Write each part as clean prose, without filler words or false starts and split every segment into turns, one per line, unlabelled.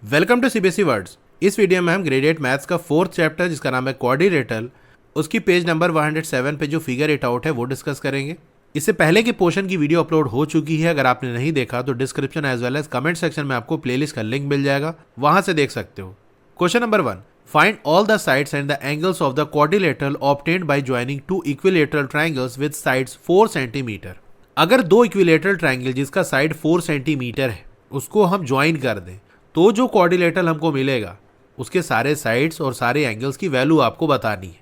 Welcome to CBSE words. इस video में हम ग्रेड 8 मैथ्स का फोर्थ चैप्टर जिसका नाम है क्वाड्रिलेटरल, उसकी पेज नंबर 107 पे जो फिगर इट आउट है वो डिस्कस करेंगे। इससे पहले के पोर्शन की वीडियो अपलोड हो चुकी है, अगर आपने नहीं देखा तो description as well as comment section में आपको प्लेलिस्ट का लिंक मिल जाएगा, वहां से देख सकते हो। Question number 1, find all the sides and the angles of the quadrilateral obtained by joining two equilateral triangles with sides 4 centimetre. अगर दो इक्विलेटरल ट्राइंगल जिसका साइड 4 सेंटीमीटर है उसको हम ज्वाइन कर दें तो जो क्वाड्रिलेटरल हमको मिलेगा उसके सारे साइड्स और सारे एंगल्स की वैल्यू आपको बतानी है।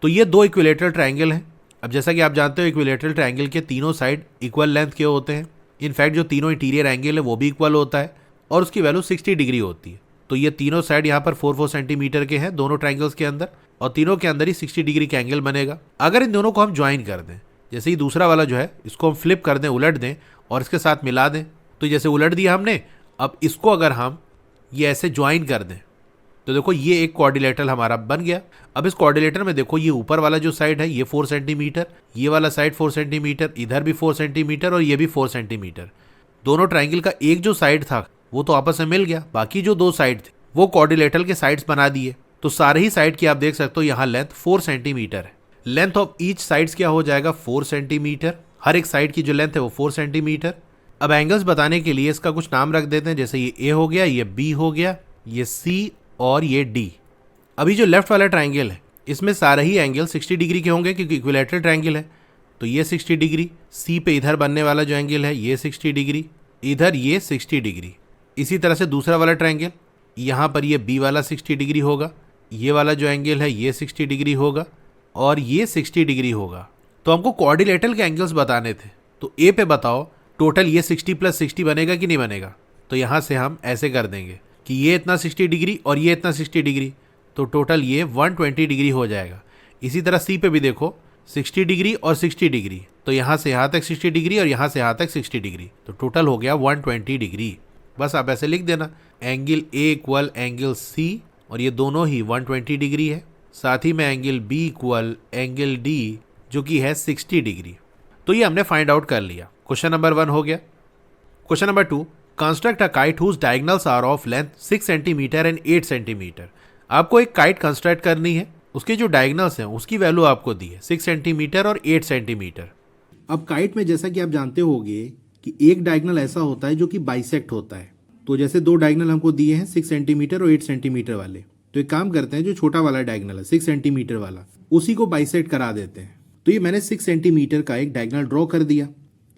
तो ये दो इक्विलेटरल ट्राइंगल हैं। अब जैसा कि आप जानते हो इक्विलेटरल ट्राइंगल के तीनों साइड इक्वल लेंथ के होते हैं। इनफैक्ट जो तीनों इंटीरियर एंगल है वो भी इक्वल होता है और उसकी वैल्यू 60 डिग्री होती है। तो ये तीनों साइड यहाँ पर 4 सेंटीमीटर के हैं दोनों ट्राइंगल्स के अंदर, और तीनों के अंदर ही 60 डिग्री का एंगल बनेगा। अगर इन दोनों को हम ज्वाइन कर दें, जैसे ही दूसरा वाला जो है इसको हम फ्लिप कर दें, उलट दें और इसके साथ मिला दें, तो जैसे उलट दिया हमने, अब इसको अगर हम ये ऐसे ज्वाइन कर दें तो देखो ये एक क्वाड्रिलेटरल हमारा बन गया। अब इस क्वाड्रिलेटरल में देखो ये ऊपर वाला जो साइड है ये 4 सेंटीमीटर, ये वाला साइड 4 सेंटीमीटर, इधर भी 4 सेंटीमीटर और ये भी 4 सेंटीमीटर। दोनों ट्राइंगल का एक जो साइड था वो तो आपस में मिल गया, बाकी जो दो साइड थे वो क्वाड्रिलेटरल के साइड्स बना दिए। तो सारे ही साइड की आप देख सकते हो यहाँ लेंथ 4 सेंटीमीटर है। लेंथ ऑफ ईच साइड्स क्या हो जाएगा 4 सेंटीमीटर, हर एक साइड की जो लेंथ है वो 4 सेंटीमीटर। अब एंगल्स बताने के लिए इसका कुछ नाम रख देते हैं, जैसे ये ए हो गया, ये बी हो गया, ये सी और ये डी। अभी जो लेफ्ट वाला ट्राइंगल है इसमें सारे ही एंगल 60 डिग्री के होंगे क्योंकि इक्विलेटरल ट्राइंगल है। तो ये 60 डिग्री, सी पे इधर बनने वाला जो एंगल है ये 60 डिग्री, इधर ये 60 डिग्री। इसी तरह से दूसरा वाला ट्राइंगल, यहाँ पर ये बी वाला 60 डिग्री होगा, ये वाला जो एंगल है ये 60 डिग्री होगा और ये 60 डिग्री होगा। तो हमको क्वाड्रिलेटरल के एंगल्स बताने थे। तो ए पे बताओ टोटल ये 60 + 60 बनेगा कि नहीं बनेगा। तो यहाँ से हम ऐसे कर देंगे कि ये इतना 60 डिग्री और ये इतना 60 डिग्री, तो टोटल ये 120 डिग्री हो जाएगा। इसी तरह सी पे भी देखो 60 डिग्री और 60 डिग्री, तो यहाँ से यहाँ तक 60 डिग्री और यहाँ से यहाँ तक 60 डिग्री, तो टोटल हो गया 120 डिग्री। बस आप ऐसे लिख देना angle A equal angle C, और ये दोनों ही 120 डिग्री है। साथ ही में angle B equal angle D जो कि है 60 डिग्री। तो ये हमने फाइंड आउट कर लिया। क्वेश्चन नंबर 1 हो गया। Question number 2, construct a kite whose diagonals are of length 6 centimetre and 8 centimetre. आपको एक काइट कंस्ट्रक्ट करनी है, उसके जो डायगोनल्स हैं उसकी वैल्यू आपको दी है 6 सेंटीमीटर और 8 सेंटीमीटर।
अब काइट में जैसा कि आप जानते होंगे कि एक डायगोनल ऐसा होता है जो कि बाइसेक्ट होता है। तो जैसे दो डायगोनल हमको दिए हैं 6 सेंटीमीटर और 8 सेंटीमीटर वाले, तो एक काम करते हैं जो छोटा वाला डायगोनल है 6 सेंटीमीटर वाला उसी को बाइसेक्ट करा देते हैं। तो ये मैंने 6 सेंटीमीटर का एक डायगोनल ड्रॉ कर दिया।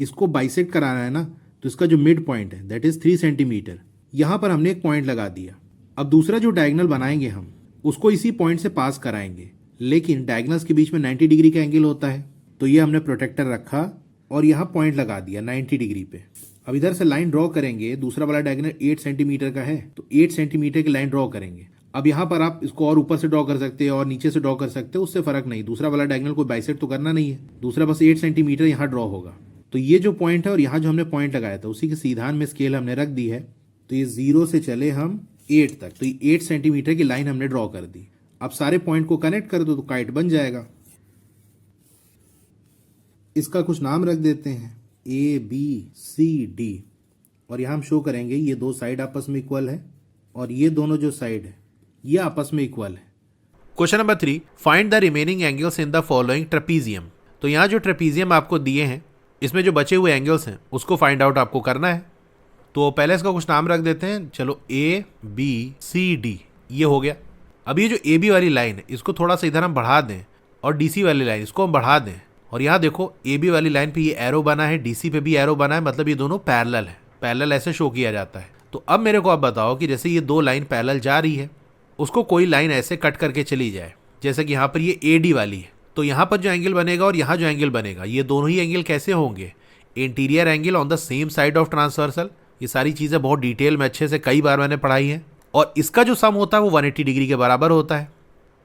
इसको बाइसेक्ट कराना है ना, तो इसका जो मिड पॉइंट है दैट इज 3 सेंटीमीटर, यहाँ पर हमने एक पॉइंट लगा दिया। अब दूसरा जो डायगोनल बनाएंगे हम उसको इसी पॉइंट से पास कराएंगे, लेकिन डायगोनल्स के बीच में 90 डिग्री का एंगल होता है। तो ये हमने प्रोटेक्टर रखा और यहाँ पॉइंट लगा दिया 90 डिग्री पे। अब इधर से लाइन ड्रॉ करेंगे, दूसरा वाला डायगोनल 8 सेंटीमीटर का है तो 8 सेंटीमीटर की लाइन ड्रॉ करेंगे। अब यहाँ पर आप इसको और ऊपर से ड्रॉ कर सकते हैं और नीचे से ड्रॉ कर सकते हैं, उससे फर्क नहीं। दूसरा वाला डायगोनल को बाइसेक्ट तो करना नहीं है, दूसरा बस 8 सेंटीमीटर यहाँ ड्रॉ होगा। तो ये जो पॉइंट है और यहाँ जो हमने पॉइंट लगाया था उसी के सीधान में स्केल हमने रख दी है। तो ये 0 से चले हम 8 तक, तो ये 8 सेंटीमीटर की लाइन हमने ड्रॉ कर दी। अब सारे पॉइंट को कनेक्ट कर दो तो काइट बन जाएगा। इसका कुछ नाम रख देते हैं ए बी सी डी, और यहाँ हम शो करेंगे ये दो साइड आपस में इक्वल है और ये दोनों जो साइड है ये आपस में इक्वल है।
Question number 3, find the remaining angles in the following trapezium. तो यहाँ जो ट्रेपीजियम आपको दिए हैं इसमें जो बचे हुए एंगल्स हैं उसको फाइंड आउट आपको करना है। तो पहले इसका कुछ नाम रख देते हैं, चलो ए बी सी डी ये हो गया। अब ये जो ए बी वाली लाइन है इसको थोड़ा सा इधर हम बढ़ा दें और डी सी वाली लाइन इसको हम बढ़ा दें, और यहाँ देखो ए बी वाली लाइन पे ये एरो बना है, डी सी पे भी एरो बना है, मतलब ये दोनों पैरेलल है। पैरेलल ऐसे शो किया जाता है। तो अब मेरे को आप बताओ कि जैसे ये दो लाइन पैरेलल जा रही है उसको कोई लाइन ऐसे कट करके चली जाए, जैसे कि यहाँ पर ये ए डी वाली है, तो यहाँ पर जो एंगल बनेगा और यहाँ जो एंगल बनेगा ये दोनों ही एंगल कैसे होंगे, interior angle on the same side of transversal. ये सारी चीज़ें बहुत डिटेल में अच्छे से कई बार मैंने पढ़ाई है, और इसका जो सम होता है वो 180 डिग्री के बराबर होता है।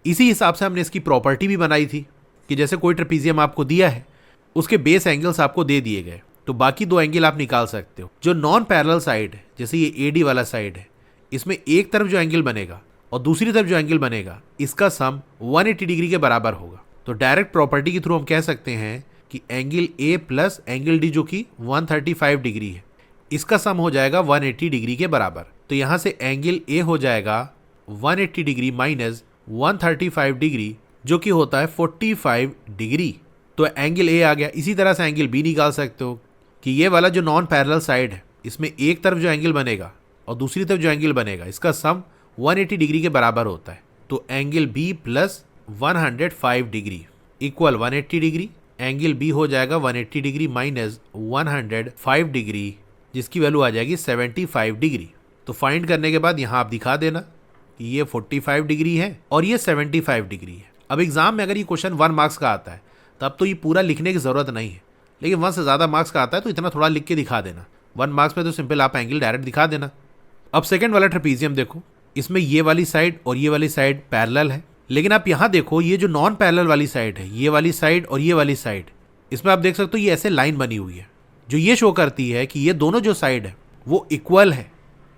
इसी हिसाब से हमने इसकी प्रॉपर्टी भी बनाई थी कि जैसे कोई ट्रेपीजियम आपको दिया है उसके बेस एंगल्स आपको दे दिए गए, तो बाकी दो एंगल आप निकाल सकते हो। जो नॉन पैरेलल साइड है जैसे ये ए डी वाला साइड है, इसमें एक तरफ जो एंगल बनेगा और दूसरी तरफ जो एंगल बनेगा इसका सम 180 डिग्री के बराबर होगा। तो डायरेक्ट प्रॉपर्टी के थ्रू हम कह सकते हैं कि angle A plus angle D जो कि 135 डिग्री है इसका सम हो जाएगा 180 डिग्री के बराबर। तो यहाँ से एंगल ए हो जाएगा 180 डिग्री माइनस 135 डिग्री, जो कि होता है 45 डिग्री। तो एंगल ए आ गया। इसी तरह से एंगल बी निकाल सकते हो कि ये वाला जो नॉन पैरेलल साइड है, इसमें एक तरफ जो एंगल बनेगा और दूसरी तरफ जो एंगल बनेगा, इसका सम 180 डिग्री के बराबर होता है। तो angle B plus 105 degree equal 180 degree. Angle B हो जाएगा 180 डिग्री माइनस 105 डिग्री, जिसकी वैल्यू आ जाएगी 75 डिग्री। तो फाइंड करने के बाद यहाँ आप दिखा देना कि ये 45 डिग्री है और ये 75 डिग्री है। अब एग्जाम में अगर ये क्वेश्चन 1 मार्क्स का आता है तब तो ये पूरा लिखने की ज़रूरत नहीं है, लेकिन 1 से ज़्यादा मार्क्स का आता है तो इतना थोड़ा लिख के दिखा देना। 1 मार्क्स में तो सिंपल आप एंगल डायरेक्ट दिखा देना। अब सेकंड वाला ट्रेपीजियम देखो, इसमें ये वाली साइड और ये वाली साइड पैरेलल है, लेकिन आप यहाँ देखो ये जो नॉन पैरेलल वाली साइड है, ये वाली साइड और ये वाली साइड, इसमें आप देख सकते हो ये ऐसे लाइन बनी हुई है जो ये शो करती है कि ये दोनों जो साइड है वो इक्वल है,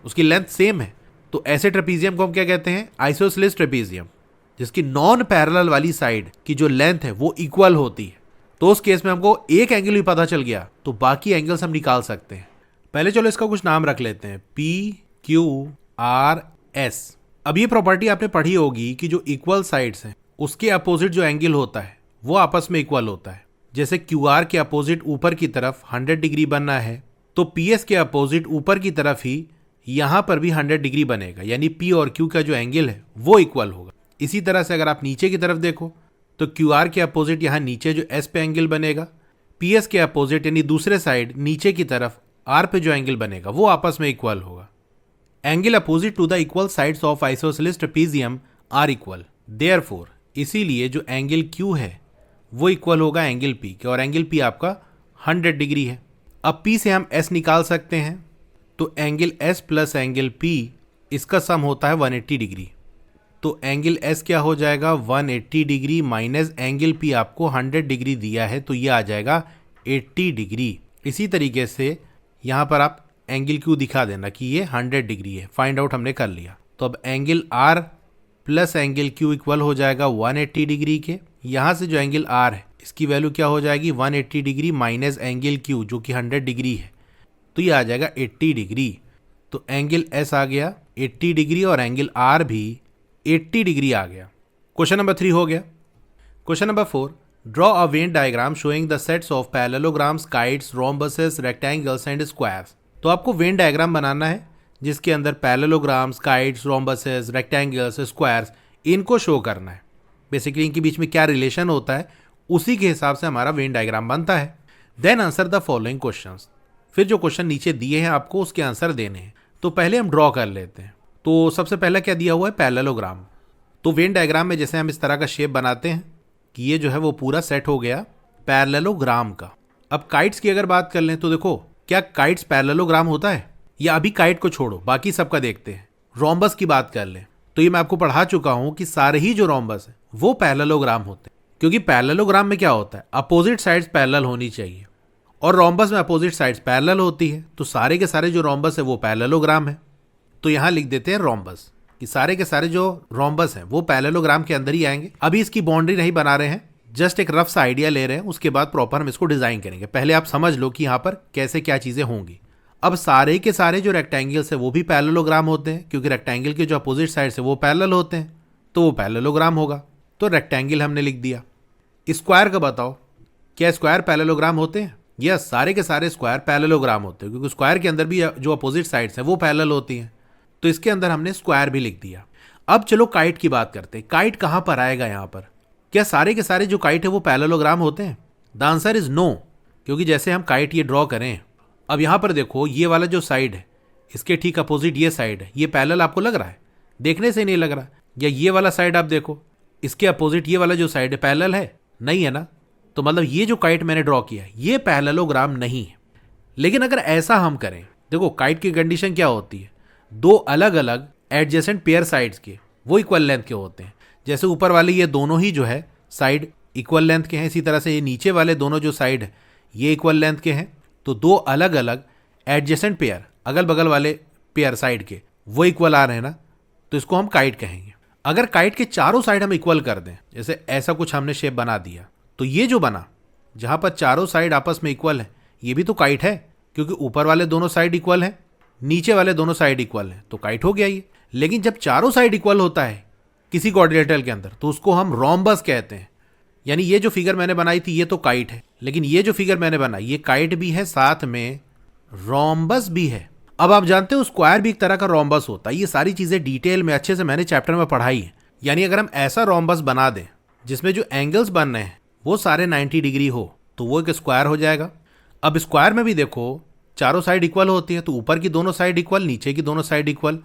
उसकी लेंथ सेम है। तो ऐसे ट्रेपीजियम को हम क्या कहते हैं? आइसोसेलेस ट्रेपीजियम, जिसकी नॉन पैरेलल वाली साइड की जो लेंथ है वो इक्वल होती है। तो उस केस में हमको एक एंगल भी पता चल गया तो बाकी एंगल्स हम निकाल सकते हैं। पहले चलो इसका कुछ नाम रख लेते हैं, PQRS। अब ये प्रॉपर्टी आपने पढ़ी होगी कि जो इक्वल साइड्स हैं उसके अपोजिट जो एंगल होता है वो आपस में इक्वल होता है। जैसे QR के अपोजिट ऊपर की तरफ 100 डिग्री बनना है तो PS के अपोजिट ऊपर की तरफ ही यहाँ पर भी 100 डिग्री बनेगा, यानी P और Q का जो एंगल है वो इक्वल होगा। इसी तरह से अगर आप नीचे की तरफ देखो तो QR के अपोजिट यहाँ नीचे जो S पे एंगल बनेगा, PS के अपोजिट यानी दूसरे साइड नीचे की तरफ R पे जो एंगल बनेगा वो आपस में इक्वल होगा। Angle opposite to the equal sides of isosceles trapezium are equal, therefore इसीलिए जो एंगल Q है वो इक्वल होगा एंगल P के, और एंगल P आपका 100 डिग्री है। अब P से हम S निकाल सकते हैं, तो angle S plus angle P इसका सम होता है 180 डिग्री। तो एंगल S क्या हो जाएगा? 180 डिग्री माइनस एंगल P आपको 100 डिग्री दिया है तो ये आ जाएगा 80 डिग्री। इसी तरीके से यहाँ पर आप एंगल Q दिखा देना कि ये 100 डिग्री है, फाइंड आउट हमने कर लिया। तो अब angle R plus angle Q equal हो जाएगा 180 डिग्री के। यहाँ से जो एंगल R है इसकी वैल्यू क्या हो जाएगी? 180 डिग्री माइनस एंगल Q जो कि 100 डिग्री है, तो ये आ जाएगा 80 डिग्री। तो एंगल S आ गया 80 डिग्री और एंगल R भी 80 डिग्री आ गया। क्वेश्चन नंबर 3 हो गया। Question number 4, draw a Venn diagram showing the sets of parallelograms, kites, rhombuses, rectangles and squares. तो आपको वेन डायग्राम बनाना है जिसके अंदर parallelograms, kites, rhombuses, rectangles, squares इनको शो करना है। बेसिकली इनके बीच में क्या रिलेशन होता है उसी के हिसाब से हमारा वेन डायग्राम बनता है। Then answer the following questions. फिर जो क्वेश्चन नीचे दिए हैं आपको उसके आंसर देने हैं। तो पहले हम ड्रॉ कर लेते हैं। तो सबसे पहला क्या दिया हुआ है? पैरेललोग्राम। तो वेन डायग्राम में जैसे हम इस तरह का शेप बनाते हैं कि ये जो है वो पूरा सेट हो गया पैरेललोग्राम का। अब काइट्स की अगर बात कर लें तो देखो, क्या काइट्स पैरेललोग्राम होता है? या अभी काइट को छोड़ो बाकी सबका देखते हैं। रोम्बस की बात कर लें तो ये मैं आपको पढ़ा चुका हूं कि सारे ही जो रोम्बस है वो पैरेललोग्राम होते हैं, क्योंकि पैरेललोग्राम में क्या होता है? अपोजिट साइड्स पैरेलल होनी चाहिए और रोम्बस में अपोजिट साइड्स पैरेलल होती है। तो सारे के सारे जो रोम्बस है वो पैरेललोग्राम है। तो यहाँ लिख देते हैं रोम्बस, कि सारे के सारे जो रोम्बस हैं वो पैरेललोग्राम के अंदर ही आएंगे। अभी इसकी बाउंड्री नहीं बना रहे हैं, जस्ट एक रफ सा आइडिया ले रहे हैं, उसके बाद प्रॉपर हम इसको डिजाइन करेंगे। पहले आप समझ लो कि यहाँ पर कैसे क्या चीजें होंगी। अब सारे के सारे जो रेक्टेंगल्स है वो भी पैरेललोग्राम होते हैं, क्योंकि रेक्टेंगल के जो अपोजिट साइड है वो पैरेलल होते हैं, तो वो पैरेललोग्राम होगा। तो रेक्टेंगल हमने लिख दिया। स्क्वायर का बताओ, क्या स्क्वायर पैरेललोग्राम होते हैं? यस, सारे के सारे स्क्वायर पैरेललोग्राम होते हैं, क्योंकि स्क्वायर के अंदर भी जो अपोजिट साइड्स हैं वो पैरेलल होती हैं। तो इसके अंदर हमने स्क्वायर भी लिख दिया। अब चलो काइट की बात करते हैं। काइट कहाँ पर आएगा यहाँ पर? क्या सारे के सारे जो काइट है वो पैरेललोग्राम होते हैं? द आंसर इज नो, क्योंकि जैसे हम काइट ये ड्रॉ करें, अब यहाँ पर देखो ये वाला जो साइड है इसके ठीक अपोजिट ये साइड है, ये पैरेलल आपको लग रहा है? देखने से नहीं लग रहा। या ये वाला साइड आप देखो, इसके अपोजिट ये वाला जो साइड है पैरेलल है? नहीं है ना। तो मतलब ये जो काइट मैंने ड्रॉ किया ये पैरेललोग्राम नहीं है। लेकिन अगर ऐसा हम करें, देखो काइट की कंडीशन क्या होती है? दो अलग अलग एडजेसेंट पेयर साइड्स के वो इक्वल लेंथ के होते हैं। जैसे ऊपर वाले ये दोनों ही जो है साइड इक्वल लेंथ के हैं, इसी तरह से ये नीचे वाले दोनों जो साइड है ये इक्वल लेंथ के हैं। तो दो अलग अलग एडजेसेंट पेयर, अगल बगल वाले पेयर साइड के वो इक्वल आ रहे हैं ना, तो इसको हम काइट कहेंगे। अगर काइट के चारों साइड हम इक्वल कर दें, जैसे ऐसा कुछ हमने शेप बना दिया, तो ये जो बना जहां पर चारों साइड आपस में इक्वल है ये भी तो काइट है, क्योंकि ऊपर वाले दोनों साइड इक्वल हैं, नीचे वाले दोनों साइड इक्वल हैं, तो काइट हो गया ये। लेकिन जब चारों साइड इक्वल होता है किसी क्वाड्रिलेटरल के अंदर तो उसको हम रोम्बस कहते हैं। यानी ये जो फिगर मैंने बनाई थी ये तो काइट है, लेकिन ये जो फिगर मैंने बनाई ये काइट भी है, साथ में रोम्बस भी है। अब आप जानते हो स्क्वायर भी एक तरह का रोम्बस होता है। ये सारी चीजें डिटेल में अच्छे से मैंने चैप्टर में पढ़ाई है। यानी अगर हम ऐसा रोम्बस बना दें जिसमें जो एंगल्स बन रहे हैं वो सारे 90 डिग्री हो तो वो एक स्क्वायर हो जाएगा। अब स्क्वायर में भी देखो चारों साइड इक्वल होती है, तो ऊपर की दोनों साइड इक्वल, नीचे की दोनों साइड इक्वल।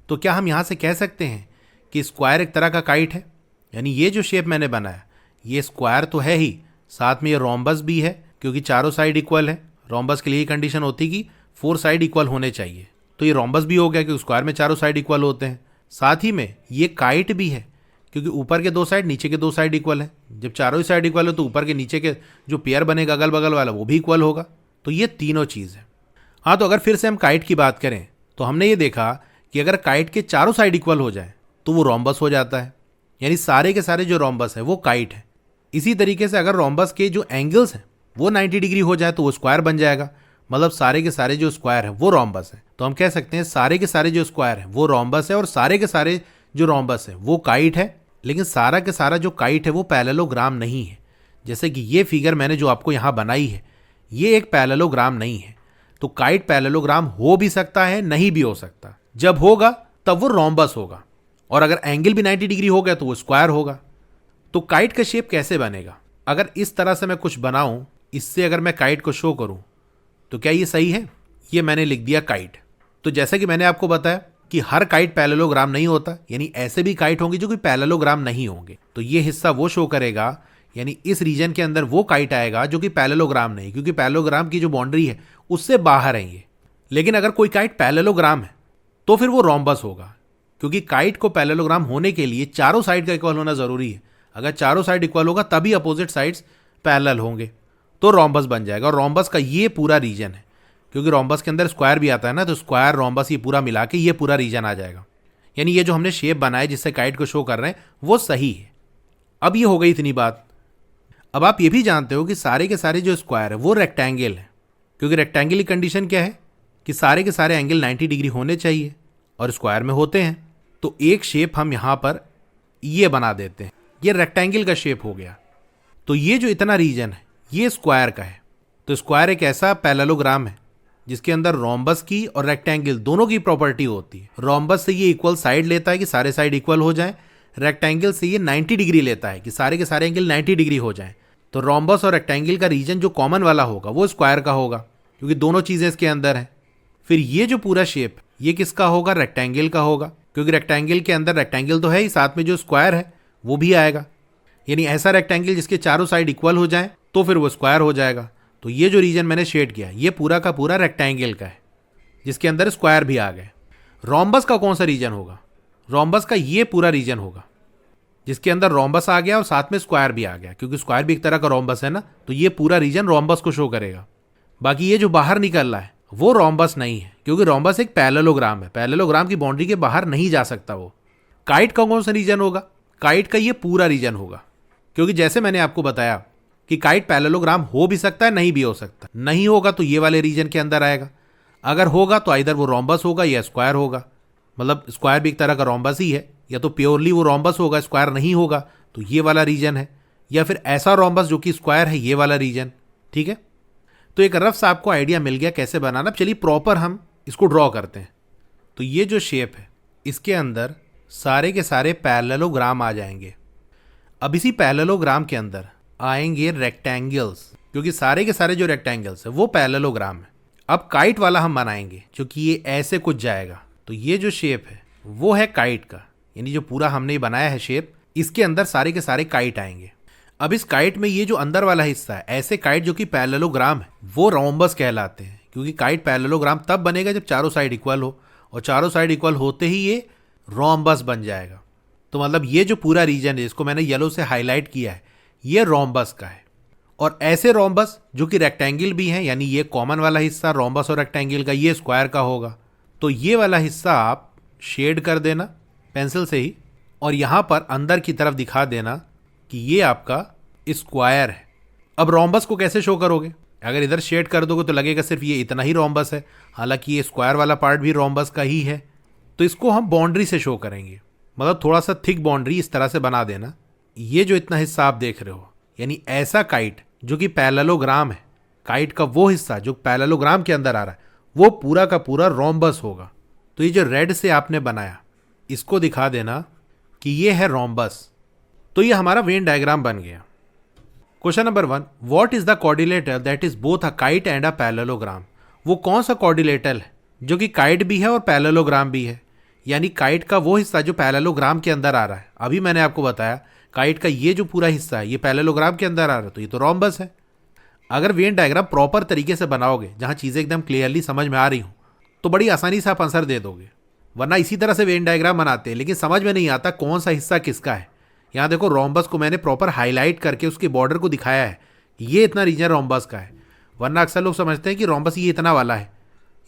तो क्या हम यहाँ से कह सकते हैं कि स्क्वायर एक तरह का काइट है? यानी ये जो शेप मैंने बनाया ये स्क्वायर तो है ही, साथ में ये रोम्बस भी है, क्योंकि चारों साइड इक्वल है। रोम्बस के लिए कंडीशन होती कि 4 साइड इक्वल होने चाहिए, तो ये रोम्बस भी हो गया क्योंकि स्क्वायर में चारों साइड इक्वल होते हैं। साथ ही में ये काइट भी है क्योंकि ऊपर के 2 साइड नीचे के 2 साइड इक्वल है। जब चारों ही साइड इक्वल है तो ऊपर के नीचे के जो पेयर बनेगा अगल बगल वाला वो भी इक्वल होगा। तो ये तीनों चीज़ है। हाँ, तो अगर फिर से हम काइट की बात करें तो हमने ये देखा कि अगर काइट के चारों साइड इक्वल हो जाए तो वो रोम्बस हो जाता है। यानी सारे के सारे जो रोम्बस है वो काइट है। इसी तरीके से अगर रोम्बस के जो एंगल्स हैं वो 90 डिग्री हो जाए तो वो स्क्वायर बन जाएगा। मतलब सारे के सारे जो स्क्वायर है वो रोम्बस है। तो हम कह सकते हैं सारे के सारे जो स्क्वायर है वो रोम्बस है और सारे के सारे जो रोम्बस है वो काइट है। लेकिन सारा के सारा जो काइट है वो पैरेललोग्राम नहीं है। जैसे कि ये फिगर मैंने जो आपको यहाँ बनाई है ये एक पैरेललोग्राम नहीं है। तो काइट पैरेललोग्राम हो भी सकता है, नहीं भी हो सकता। जब होगा तब वो रोम्बस होगा, और अगर एंगल भी 90 डिग्री हो गया तो वो स्क्वायर होगा। तो काइट का शेप कैसे बनेगा? अगर इस तरह से मैं कुछ बनाऊं, इससे अगर मैं काइट को शो करूं तो क्या ये सही है? ये मैंने लिख दिया काइट। तो जैसा कि मैंने आपको बताया कि हर काइट पैरेललोग्राम नहीं होता, यानी ऐसे भी काइट होंगे जो कि पैरेललोग्राम नहीं होंगे। तो ये हिस्सा वो शो करेगा, यानी इस रीजन के अंदर वो काइट आएगा जो कि पैरेललोग्राम नहीं, क्योंकि पैरेललोग्राम की जो बाउंड्री है उससे बाहर है ये। लेकिन अगर कोई काइट पैरेललोग्राम है तो फिर वो रोम्बस होगा, क्योंकि काइट को पैरेललोग्राम होने के लिए चारों साइड का इक्वल होना जरूरी है। अगर चारों साइड इक्वल होगा तभी अपोजिट साइड्स पैरेलल होंगे, तो रोम्बस बन जाएगा। और रोम्बस का ये पूरा रीजन है, क्योंकि रोम्बस के अंदर स्क्वायर भी आता है ना, तो स्क्वायर रोम्बस ये पूरा मिला के ये पूरा रीजन आ जाएगा। यानी ये जो हमने शेप बनाया जिससे काइट को शो कर रहे हैं वो सही है। अब ये हो गई इतनी बात। अब आप ये भी जानते हो कि सारे के सारे जो स्क्वायर है वो रेक्टेंगल है, क्योंकि रेक्टेंगल की कंडीशन क्या है कि सारे के सारे एंगल 90 डिग्री होने चाहिए और स्क्वायर में होते हैं। तो एक शेप हम यहाँ पर ये बना देते हैं, ये रेक्टेंगल का शेप हो गया। तो ये जो इतना रीजन है ये स्क्वायर का है। तो स्क्वायर एक ऐसा पैरेललोग्राम है जिसके अंदर रोम्बस की और रेक्टेंगल दोनों की प्रॉपर्टी होती है। रोम्बस से ये इक्वल साइड लेता है कि सारे साइड इक्वल हो जाएं, रेक्टेंगल से ये 90 डिग्री लेता है कि सारे के सारे एंगल 90 डिग्री हो जाएं। तो रोम्बस और रेक्टेंगल का रीजन जो कॉमन वाला होगा वो स्क्वायर का होगा, क्योंकि दोनों चीज़ें इसके अंदर हैं। फिर ये जो पूरा शेप ये किसका होगा? रेक्टेंगल का होगा, क्योंकि रेक्टेंगल के अंदर रेक्टेंगल तो है ही, साथ में जो स्क्वायर है वो भी आएगा। यानी ऐसा रेक्टेंगल जिसके चारों साइड इक्वल हो जाए तो फिर वो स्क्वायर हो जाएगा। तो ये जो रीजन मैंने शेड किया ये पूरा का पूरा रेक्टेंगल का है, जिसके अंदर स्क्वायर भी आ गए। रोम्बस का कौन सा रीजन होगा? रोम्बस का ये पूरा रीजन होगा जिसके अंदर रोम्बस आ गया और साथ में स्क्वायर भी आ गया, क्योंकि स्क्वायर भी एक तरह का रोम्बस है ना। तो ये पूरा रीजन रोम्बस को शो करेगा। बाकी ये जो बाहर निकल रहा है वो रोम्बस नहीं है, क्योंकि रोम्बस एक पैरेललोग्राम है। पैरेललोग्राम की बाउंड्री के बाहर नहीं जा सकता वो। काइट का कौन सा रीजन होगा? काइट का ये पूरा रीजन होगा, क्योंकि जैसे मैंने आपको बताया कि काइट पैरेललोग्राम हो भी सकता है, नहीं भी हो सकता। नहीं होगा तो ये वाले रीजन के अंदर आएगा, अगर होगा तो इधर वो रोम्बस होगा या स्क्वायर होगा। मतलब स्क्वायर भी एक तरह का रोम्बस ही है, या तो प्योरली वो रोम्बस होगा, स्क्वायर नहीं होगा तो ये वाला रीजन है, या फिर ऐसा रोम्बस जो कि स्क्वायर है ये वाला रीजन। ठीक है, तो एक रफ सा आपको आइडिया मिल गया कैसे बनाना। चलिए प्रॉपर हम इसको ड्रॉ करते हैं। तो ये जो शेप है इसके अंदर सारे के सारे पैरेललोग्राम आ जाएंगे। अब इसी पैरेललोग्राम के अंदर आएंगे रेक्टेंगल्स, क्योंकि सारे के सारे जो रेक्टेंगल्स है वो पैरेललोग्राम है। अब काइट वाला हम बनाएंगे, क्योंकि ये ऐसे कुछ जाएगा। तो ये जो शेप है वो है काइट का, यानी जो पूरा हमने बनाया है शेप, इसके अंदर सारे के सारे काइट आएंगे। अब इस काइट में ये जो अंदर वाला हिस्सा है, ऐसे काइट जो कि पैरेललोग्राम है वो रोम्बस कहलाते हैं, क्योंकि काइट पैरेललोग्राम तब बनेगा जब चारों साइड इक्वल हो, और चारों साइड इक्वल होते ही ये रोम्बस बन जाएगा। तो मतलब ये जो पूरा रीजन है इसको मैंने येलो से हाईलाइट किया है, ये रोम्बस का है। और ऐसे रोम्बस जो कि रेक्टेंगल भी हैं, यानी ये कॉमन वाला हिस्सा रोम्बस और रेक्टेंगल का ये स्क्वायर का होगा। तो ये वाला हिस्सा आप शेड कर देना पेंसिल से ही, और यहाँ पर अंदर की तरफ दिखा देना कि ये आपका स्क्वायर है। अब रोम्बस को कैसे शो करोगे? अगर इधर शेड कर दोगे तो लगेगा सिर्फ ये इतना ही रोम्बस है, हालांकि ये स्क्वायर वाला पार्ट भी रोम्बस का ही है। तो इसको हम बाउंड्री से शो करेंगे, मतलब थोड़ा सा थिक बाउंड्री इस तरह से बना देना। ये जो इतना हिस्सा आप देख रहे हो, यानी ऐसा काइट जो कि पैरेललोग्राम है, काइट का वो हिस्सा जो पैरेललोग्राम के अंदर आ रहा है, वो पूरा का पूरा रोम्बस होगा। तो ये जो रेड से आपने बनाया, इसको दिखा देना कि ये है रोम्बस। तो ये हमारा वेन डायग्राम बन गया। Question number 1, what is the coordinator that is both a kite and a parallelogram? वो कौन सा कोऑर्डिनेटर है जो कि काइट भी है और पैरेललोग्राम भी है? यानी काइट का वो हिस्सा जो पैरेललोग्राम के अंदर आ रहा है। अभी मैंने आपको बताया काइट का ये जो पूरा हिस्सा है ये पैरेललोग्राम के अंदर आ रहा है, तो ये तो रोम्बस है। अगर वेन डायग्राम प्रॉपर तरीके से बनाओगे, जहां चीज़ें एकदम क्लियरली समझ में आ रही हूं, तो बड़ी आसानी से आप आंसर दे दोगे। वरना इसी तरह से वेन डायग्राम बनाते हैं लेकिन समझ में नहीं आता कौन सा हिस्सा किसका है। यहाँ देखो रोम्बस को मैंने प्रॉपर हाईलाइट करके उसके बॉर्डर को दिखाया है, ये इतना रीजन रोम्बस का है। वरना अक्सर लोग समझते हैं कि रोम्बस ये इतना वाला है,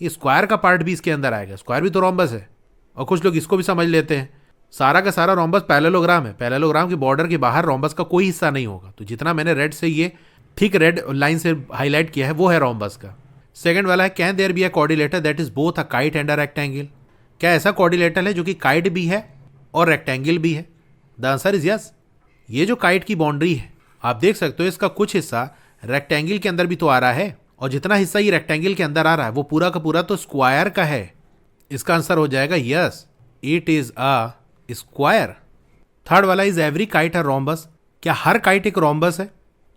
ये स्क्वायर का पार्ट भी इसके अंदर आएगा, स्क्वायर भी तो रोम्बस है। और कुछ लोग इसको भी समझ लेते हैं सारा का सारा रोम्बस पैरेललोग्राम है, पैरेललोग्राम के बॉर्डर के बाहर रोम्बस का कोई हिस्सा नहीं होगा। तो जितना मैंने रेड से ये ठीक रेड लाइन से हाईलाइट किया है वो है रोम्बस का। सेकंड वाला है, can there be a coordinator that is both a kite and a rectangle? क्या ऐसा कोऑर्डिनेटर है जो कि काइट भी है और रेक्टेंगल भी है? The answer is yes. ये जो काइट की बाउंड्री है आप देख सकते हो, इसका कुछ हिस्सा रेक्टेंगल के अंदर भी तो आ रहा है, और जितना हिस्सा ये रेक्टेंगल के अंदर आ रहा है वो पूरा का पूरा तो स्क्वायर का है। इसका आंसर हो जाएगा yes, it is a square. Third वाला, is every kite a rhombus? क्या हर काइट एक रोम्बस है?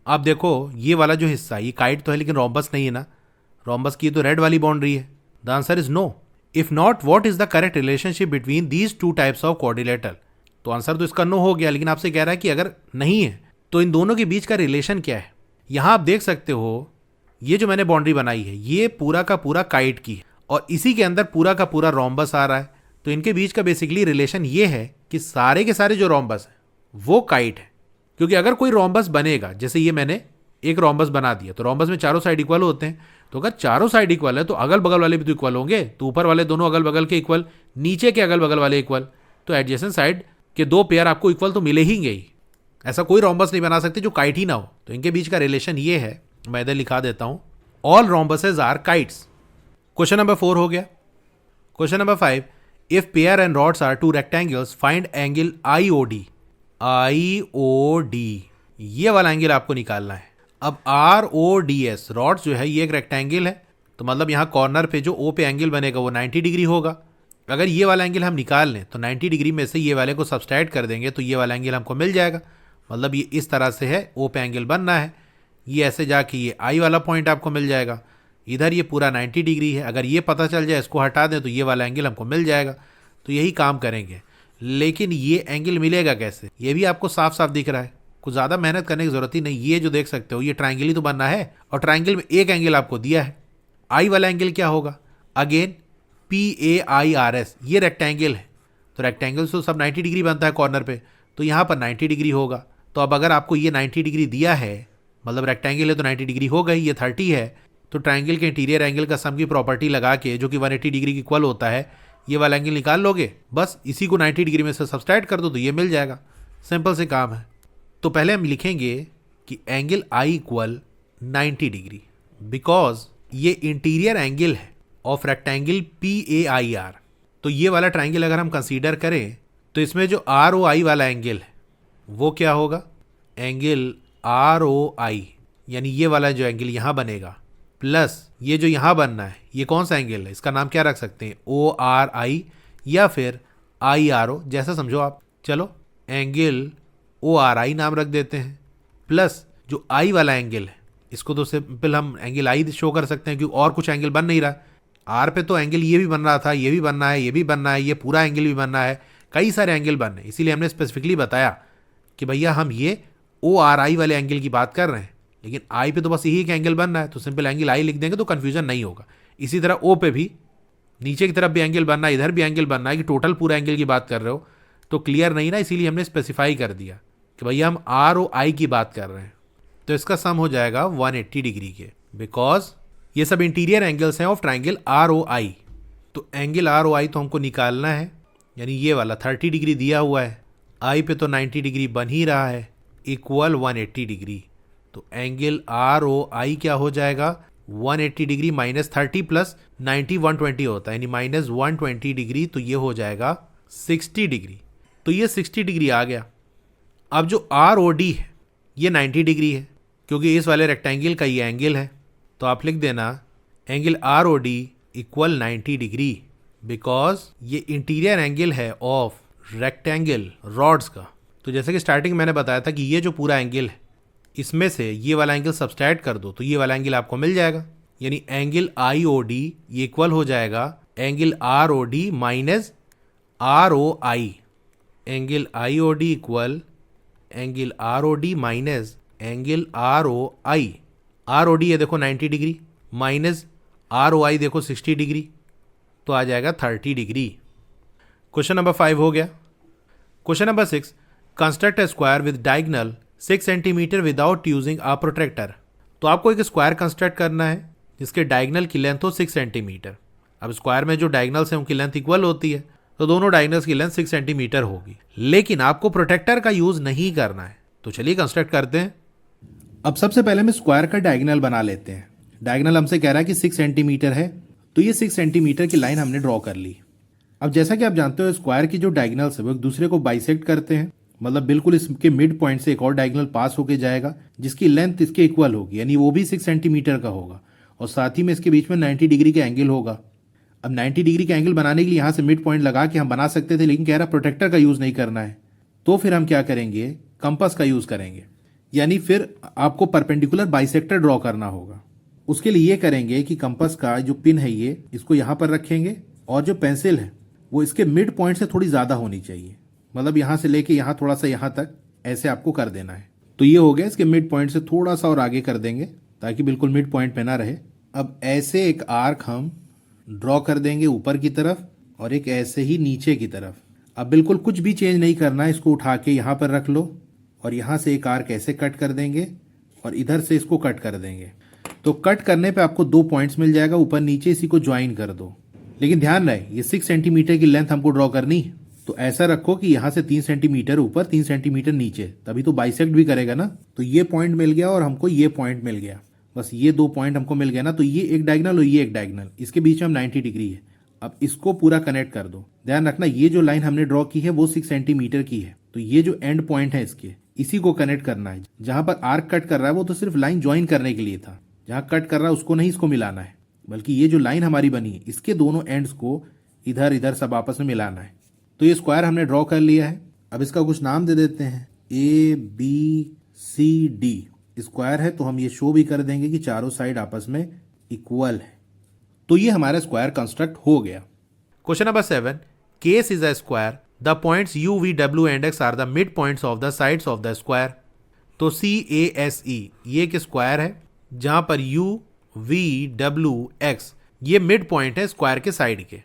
आप देखो ये वाला जो हिस्सा, ये काइट तो है लेकिन रोम्बस नहीं है ना, रोम्बस की तो रेड वाली बाउंड्री है। The answer is no. If not, what is the correct relationship between these two types of coordinator? तो आंसर तो इसका नो हो गया, लेकिन आपसे कह रहा है कि अगर नहीं है तो इन दोनों के बीच का रिलेशन क्या है। यहां आप देख सकते हो ये जो मैंने बाउंड्री बनाई है ये पूरा का पूरा काइट की है, और इसी के अंदर पूरा का पूरा रोम्बस आ रहा है। तो इनके बीच का बेसिकली रिलेशन ये है कि सारे के सारे जो रोम्बस है वो काइट है। क्योंकि अगर कोई रोम्बस बनेगा, जैसे ये मैंने एक रोम्बस बना दिया, तो रोम्बस में चारों साइड इक्वल होते हैं, तो अगर चारों साइड इक्वल है तो अगल बगल वाले भी तो इक्वल होंगे। तो ऊपर वाले दोनों अगल बगल के इक्वल, नीचे के अगल बगल वाले इक्वल, तो एडजेसेंट साइड के दो पेयर आपको इक्वल तो मिले ही गई। ऐसा कोई रोम्बस नहीं बना सकते जो काइट ही ना हो। तो इनके बीच का रिलेशन ये है, मैं इधर लिखा देता हूं, all rhombuses are kites. Question number 4 हो गया। Question number 5, if pair and rods are two rectangles find angle IOD। IOD ये वाला एंगल आपको निकालना है। अब RODS रॉड्स जो है ये एक रेक्टेंगल है, तो मतलब यहाँ कॉर्नर पे जो O पे एंगल बनेगा वो 90 डिग्री होगा। अगर ये वाला एंगल हम निकाल लें तो 90 डिग्री में से ये वाले को सब्सट्रैक्ट कर देंगे तो ये वाला एंगल हमको मिल जाएगा। मतलब ये इस तरह से है, O पे एंगल बनना है, ये ऐसे जाके ये I वाला पॉइंट आपको मिल जाएगा। इधर ये पूरा 90 डिग्री है, अगर ये पता चल जाए इसको हटा दें तो ये वाला एंगल हमको मिल जाएगा। तो यही काम करेंगे। लेकिन ये एंगल मिलेगा कैसे, ये भी आपको साफ साफ दिख रहा है, कुछ ज़्यादा मेहनत करने की ज़रूरत ही नहीं। ये जो देख सकते हो ये ट्राइंगल ही तो बनना है, और ट्राइंगल में एक एंगल आपको दिया है। आई वाला एंगल क्या होगा, अगेन PAIRS, ये रेक्टेंगल है, तो रेक्टेंगल तो सब 90 डिग्री बनता है कॉर्नर पे, तो यहाँ पर 90 डिग्री होगा। तो अब अगर आपको ये 90 डिग्री दिया है, मतलब रेक्टेंगल है तो 90 डिग्री हो गई, ये 30 है, तो ट्राइंगल के इंटीरियर एंगल का सम की प्रॉपर्टी लगा के जो कि 180 डिग्री की इक्वल होता है, ये वाला एंगल निकाल लोगे, बस इसी को 90 डिग्री में से सब्सट्रैक्ट कर दो तो ये मिल जाएगा। सिंपल से काम है। तो पहले हम लिखेंगे कि angle I equal 90 degree, because ये इंटीरियर एंगल है ऑफ रेक्टेंगल PAIR। तो ये वाला ट्राइंगल अगर हम कंसीडर करें तो इसमें जो ROI वाला एंगल है वो क्या होगा, एंगल ROI, यानी ये वाला जो एंगल यहाँ बनेगा प्लस ये जो यहाँ बनना है, ये कौन सा एंगल है, इसका नाम क्या रख सकते हैं, ORI या फिर IRO, जैसा समझो आप। चलो एंगल ORI नाम रख देते हैं, प्लस जो I वाला एंगल है इसको तो सिंपल हम एंगल I शो कर सकते हैं, क्योंकि और कुछ एंगल बन नहीं रहा। R पे तो एंगल ये भी बन रहा था, ये भी बनना है, ये भी बनना है, ये पूरा एंगल भी बनना है, कई सारे एंगल बनने, इसीलिए हमने स्पेसिफिकली बताया कि भैया हम ये ORI वाले एंगल की बात कर रहे हैं, लेकिन I पे तो बस यही एक एंगल बनना है, तो सिंपल एंगल I लिख देंगे तो कन्फ्यूजन नहीं होगा। इसी तरह O पे भी नीचे की तरफ भी एंगल बनना है, इधर भी एंगल बनना है, कि टोटल पूरा एंगल की बात कर रहे हो तो क्लियर नहीं ना, इसीलिए हमने स्पेसिफाई कर दिया कि भैया हम ROI की बात कर रहे हैं। तो इसका सम हो जाएगा 180 डिग्री के, बिकॉज ये सब इंटीरियर एंगल्स हैं ऑफ ट्राइंगल ROI। तो एंगल ROI तो हमको निकालना है, यानी ये वाला 30 डिग्री दिया हुआ है, I पे तो 90 डिग्री बन ही रहा है, इक्वल 180 डिग्री। तो एंगल आर ओ आई क्या हो जाएगा, 180 डिग्री माइनस 30 प्लस 90 120 होता है, यानी माइनस 120 डिग्री, तो ये हो जाएगा 60 डिग्री। तो ये 60 डिग्री आ गया। अब जो आर ओ डी है ये 90 डिग्री है, क्योंकि इस वाले रेक्टेंगल का ये एंगल है। तो आप लिख देना angle R O D equal 90 degree, because ये इंटीरियर एंगल है ऑफ रेक्टेंगल रॉड्स का। तो जैसे कि स्टार्टिंग मैंने बताया था कि ये जो पूरा एंगल है इसमें से ये वाला एंगल सब्सट्रैक्ट कर दो तो ये वाला एंगल आपको मिल जाएगा, यानी एंगल आई ओ डी ये इक्वल हो जाएगा angle R O D minus R O I. Angle I O D equal angle R O D minus angle R O I. R O D ये देखो 90 degree minus R O I देखो 60 degree, तो आ जाएगा 30 degree. Question number 5 हो गया। Question number 6, construct a square with diagonal 6 centimetre without using a protractor. तो आपको एक स्क्वायर कंस्ट्रक्ट करना है जिसके डायगोनल की लेंथ हो 6 सेंटीमीटर। अब स्क्वायर में जो डायगोनल्स हैं उनकी लेंथ इक्वल होती है, तो दोनों डायगोनल्स की लेंथ 6 सेंटीमीटर होगी, लेकिन आपको प्रोटेक्टर का यूज नहीं करना है। तो चलिए कंस्ट्रक्ट करते हैं।
अब सबसे पहले हम स्क्वायर का डायगोनल बना लेते हैं। डायगोनल हमसे कह रहा है कि 6 सेंटीमीटर है, तो ये 6 सेंटीमीटर की लाइन हमने ड्रॉ कर ली। अब जैसा कि आप जानते हो स्क्वायर की जो डायगोनल्स है वो एक दूसरे को बाइसेक्ट करते हैं, मतलब बिल्कुल इसके मिड पॉइंट से एक और डायगोनल पास होके जाएगा जिसकी लेंथ इसके इक्वल होगी, यानी वो भी 6 सेंटीमीटर का होगा, और साथ ही में इसके बीच में 90 डिग्री का एंगल होगा। अब 90 डिग्री का एंगल बनाने के लिए यहाँ से मिड पॉइंट लगा के हम बना सकते थे, लेकिन कह रहा प्रोटेक्टर का यूज नहीं करना है। तो फिर हम क्या करेंगे, कंपास का यूज करेंगे, यानी फिर आपको परपेंडिकुलर बाइसेक्टर ड्रॉ करना होगा। उसके लिए ये करेंगे कि कंपास का जो पिन है ये इसको यहाँ पर रखेंगे, और जो पेंसिल है वो इसके मिड पॉइंट से थोड़ी ज़्यादा होनी चाहिए, मतलब यहाँ से लेके यहाँ थोड़ा सा यहाँ तक ऐसे आपको कर देना है। तो ये हो गया, इसके मिड पॉइंट से थोड़ा सा और आगे कर देंगे ताकि बिल्कुल मिड पॉइंट पे ना रहे। अब ऐसे एक आर्क हम ड्रॉ कर देंगे ऊपर की तरफ और एक ऐसे ही नीचे की तरफ। अब बिल्कुल कुछ भी चेंज नहीं करना है, इसको उठा के यहाँ पर रख लो और यहाँ से एक आर्क ऐसे कट कर देंगे और इधर से इसको कट कर देंगे। तो कट करने पे आपको 2 पॉइंट्स मिल जाएगा ऊपर नीचे, इसी को ज्वाइन कर दो। लेकिन ध्यान रहे ये 6 सेंटीमीटर की लेंथ हमको ड्रॉ करनी है, तो ऐसा रखो कि यहाँ से 3 सेंटीमीटर ऊपर 3 सेंटीमीटर नीचे, तभी तो बाइसेक्ट भी करेगा ना। तो ये पॉइंट मिल गया और हमको ये पॉइंट मिल गया, बस ये 2 पॉइंट हमको मिल गया ना। तो ये एक डायगोनल और ये एक डायगोनल, इसके बीच में हम 90 डिग्री है। अब इसको पूरा कनेक्ट कर दो। ध्यान रखना ये जो लाइन हमने ड्रॉ की है वो 6 सेंटीमीटर की है, तो ये जो एंड पॉइंट है इसके इसी को कनेक्ट करना है। जहां पर आर्क कट कर रहा है वो तो सिर्फ लाइन ज्वाइन करने के लिए था, जहां कट कर रहा है उसको नहीं इसको मिलाना है, बल्कि ये जो लाइन हमारी बनी है इसके दोनों एंड्स को इधर इधर सब आपस में मिलाना है। तो ये स्क्वायर हमने ड्रॉ कर लिया है। अब इसका कुछ नाम दे देते हैं, ABCD स्क्वायर है, तो हम ये शो भी कर देंगे कि चारों साइड आपस में इक्वल है। तो ये हमारा स्क्वायर कंस्ट्रक्ट हो गया।
Question number 7, case is a square, the points U, V, W and X are the mid points of the sides of the square. तो CASE ये एक स्क्वायर है जहां पर U, V, W, X ये mid point है square के side के।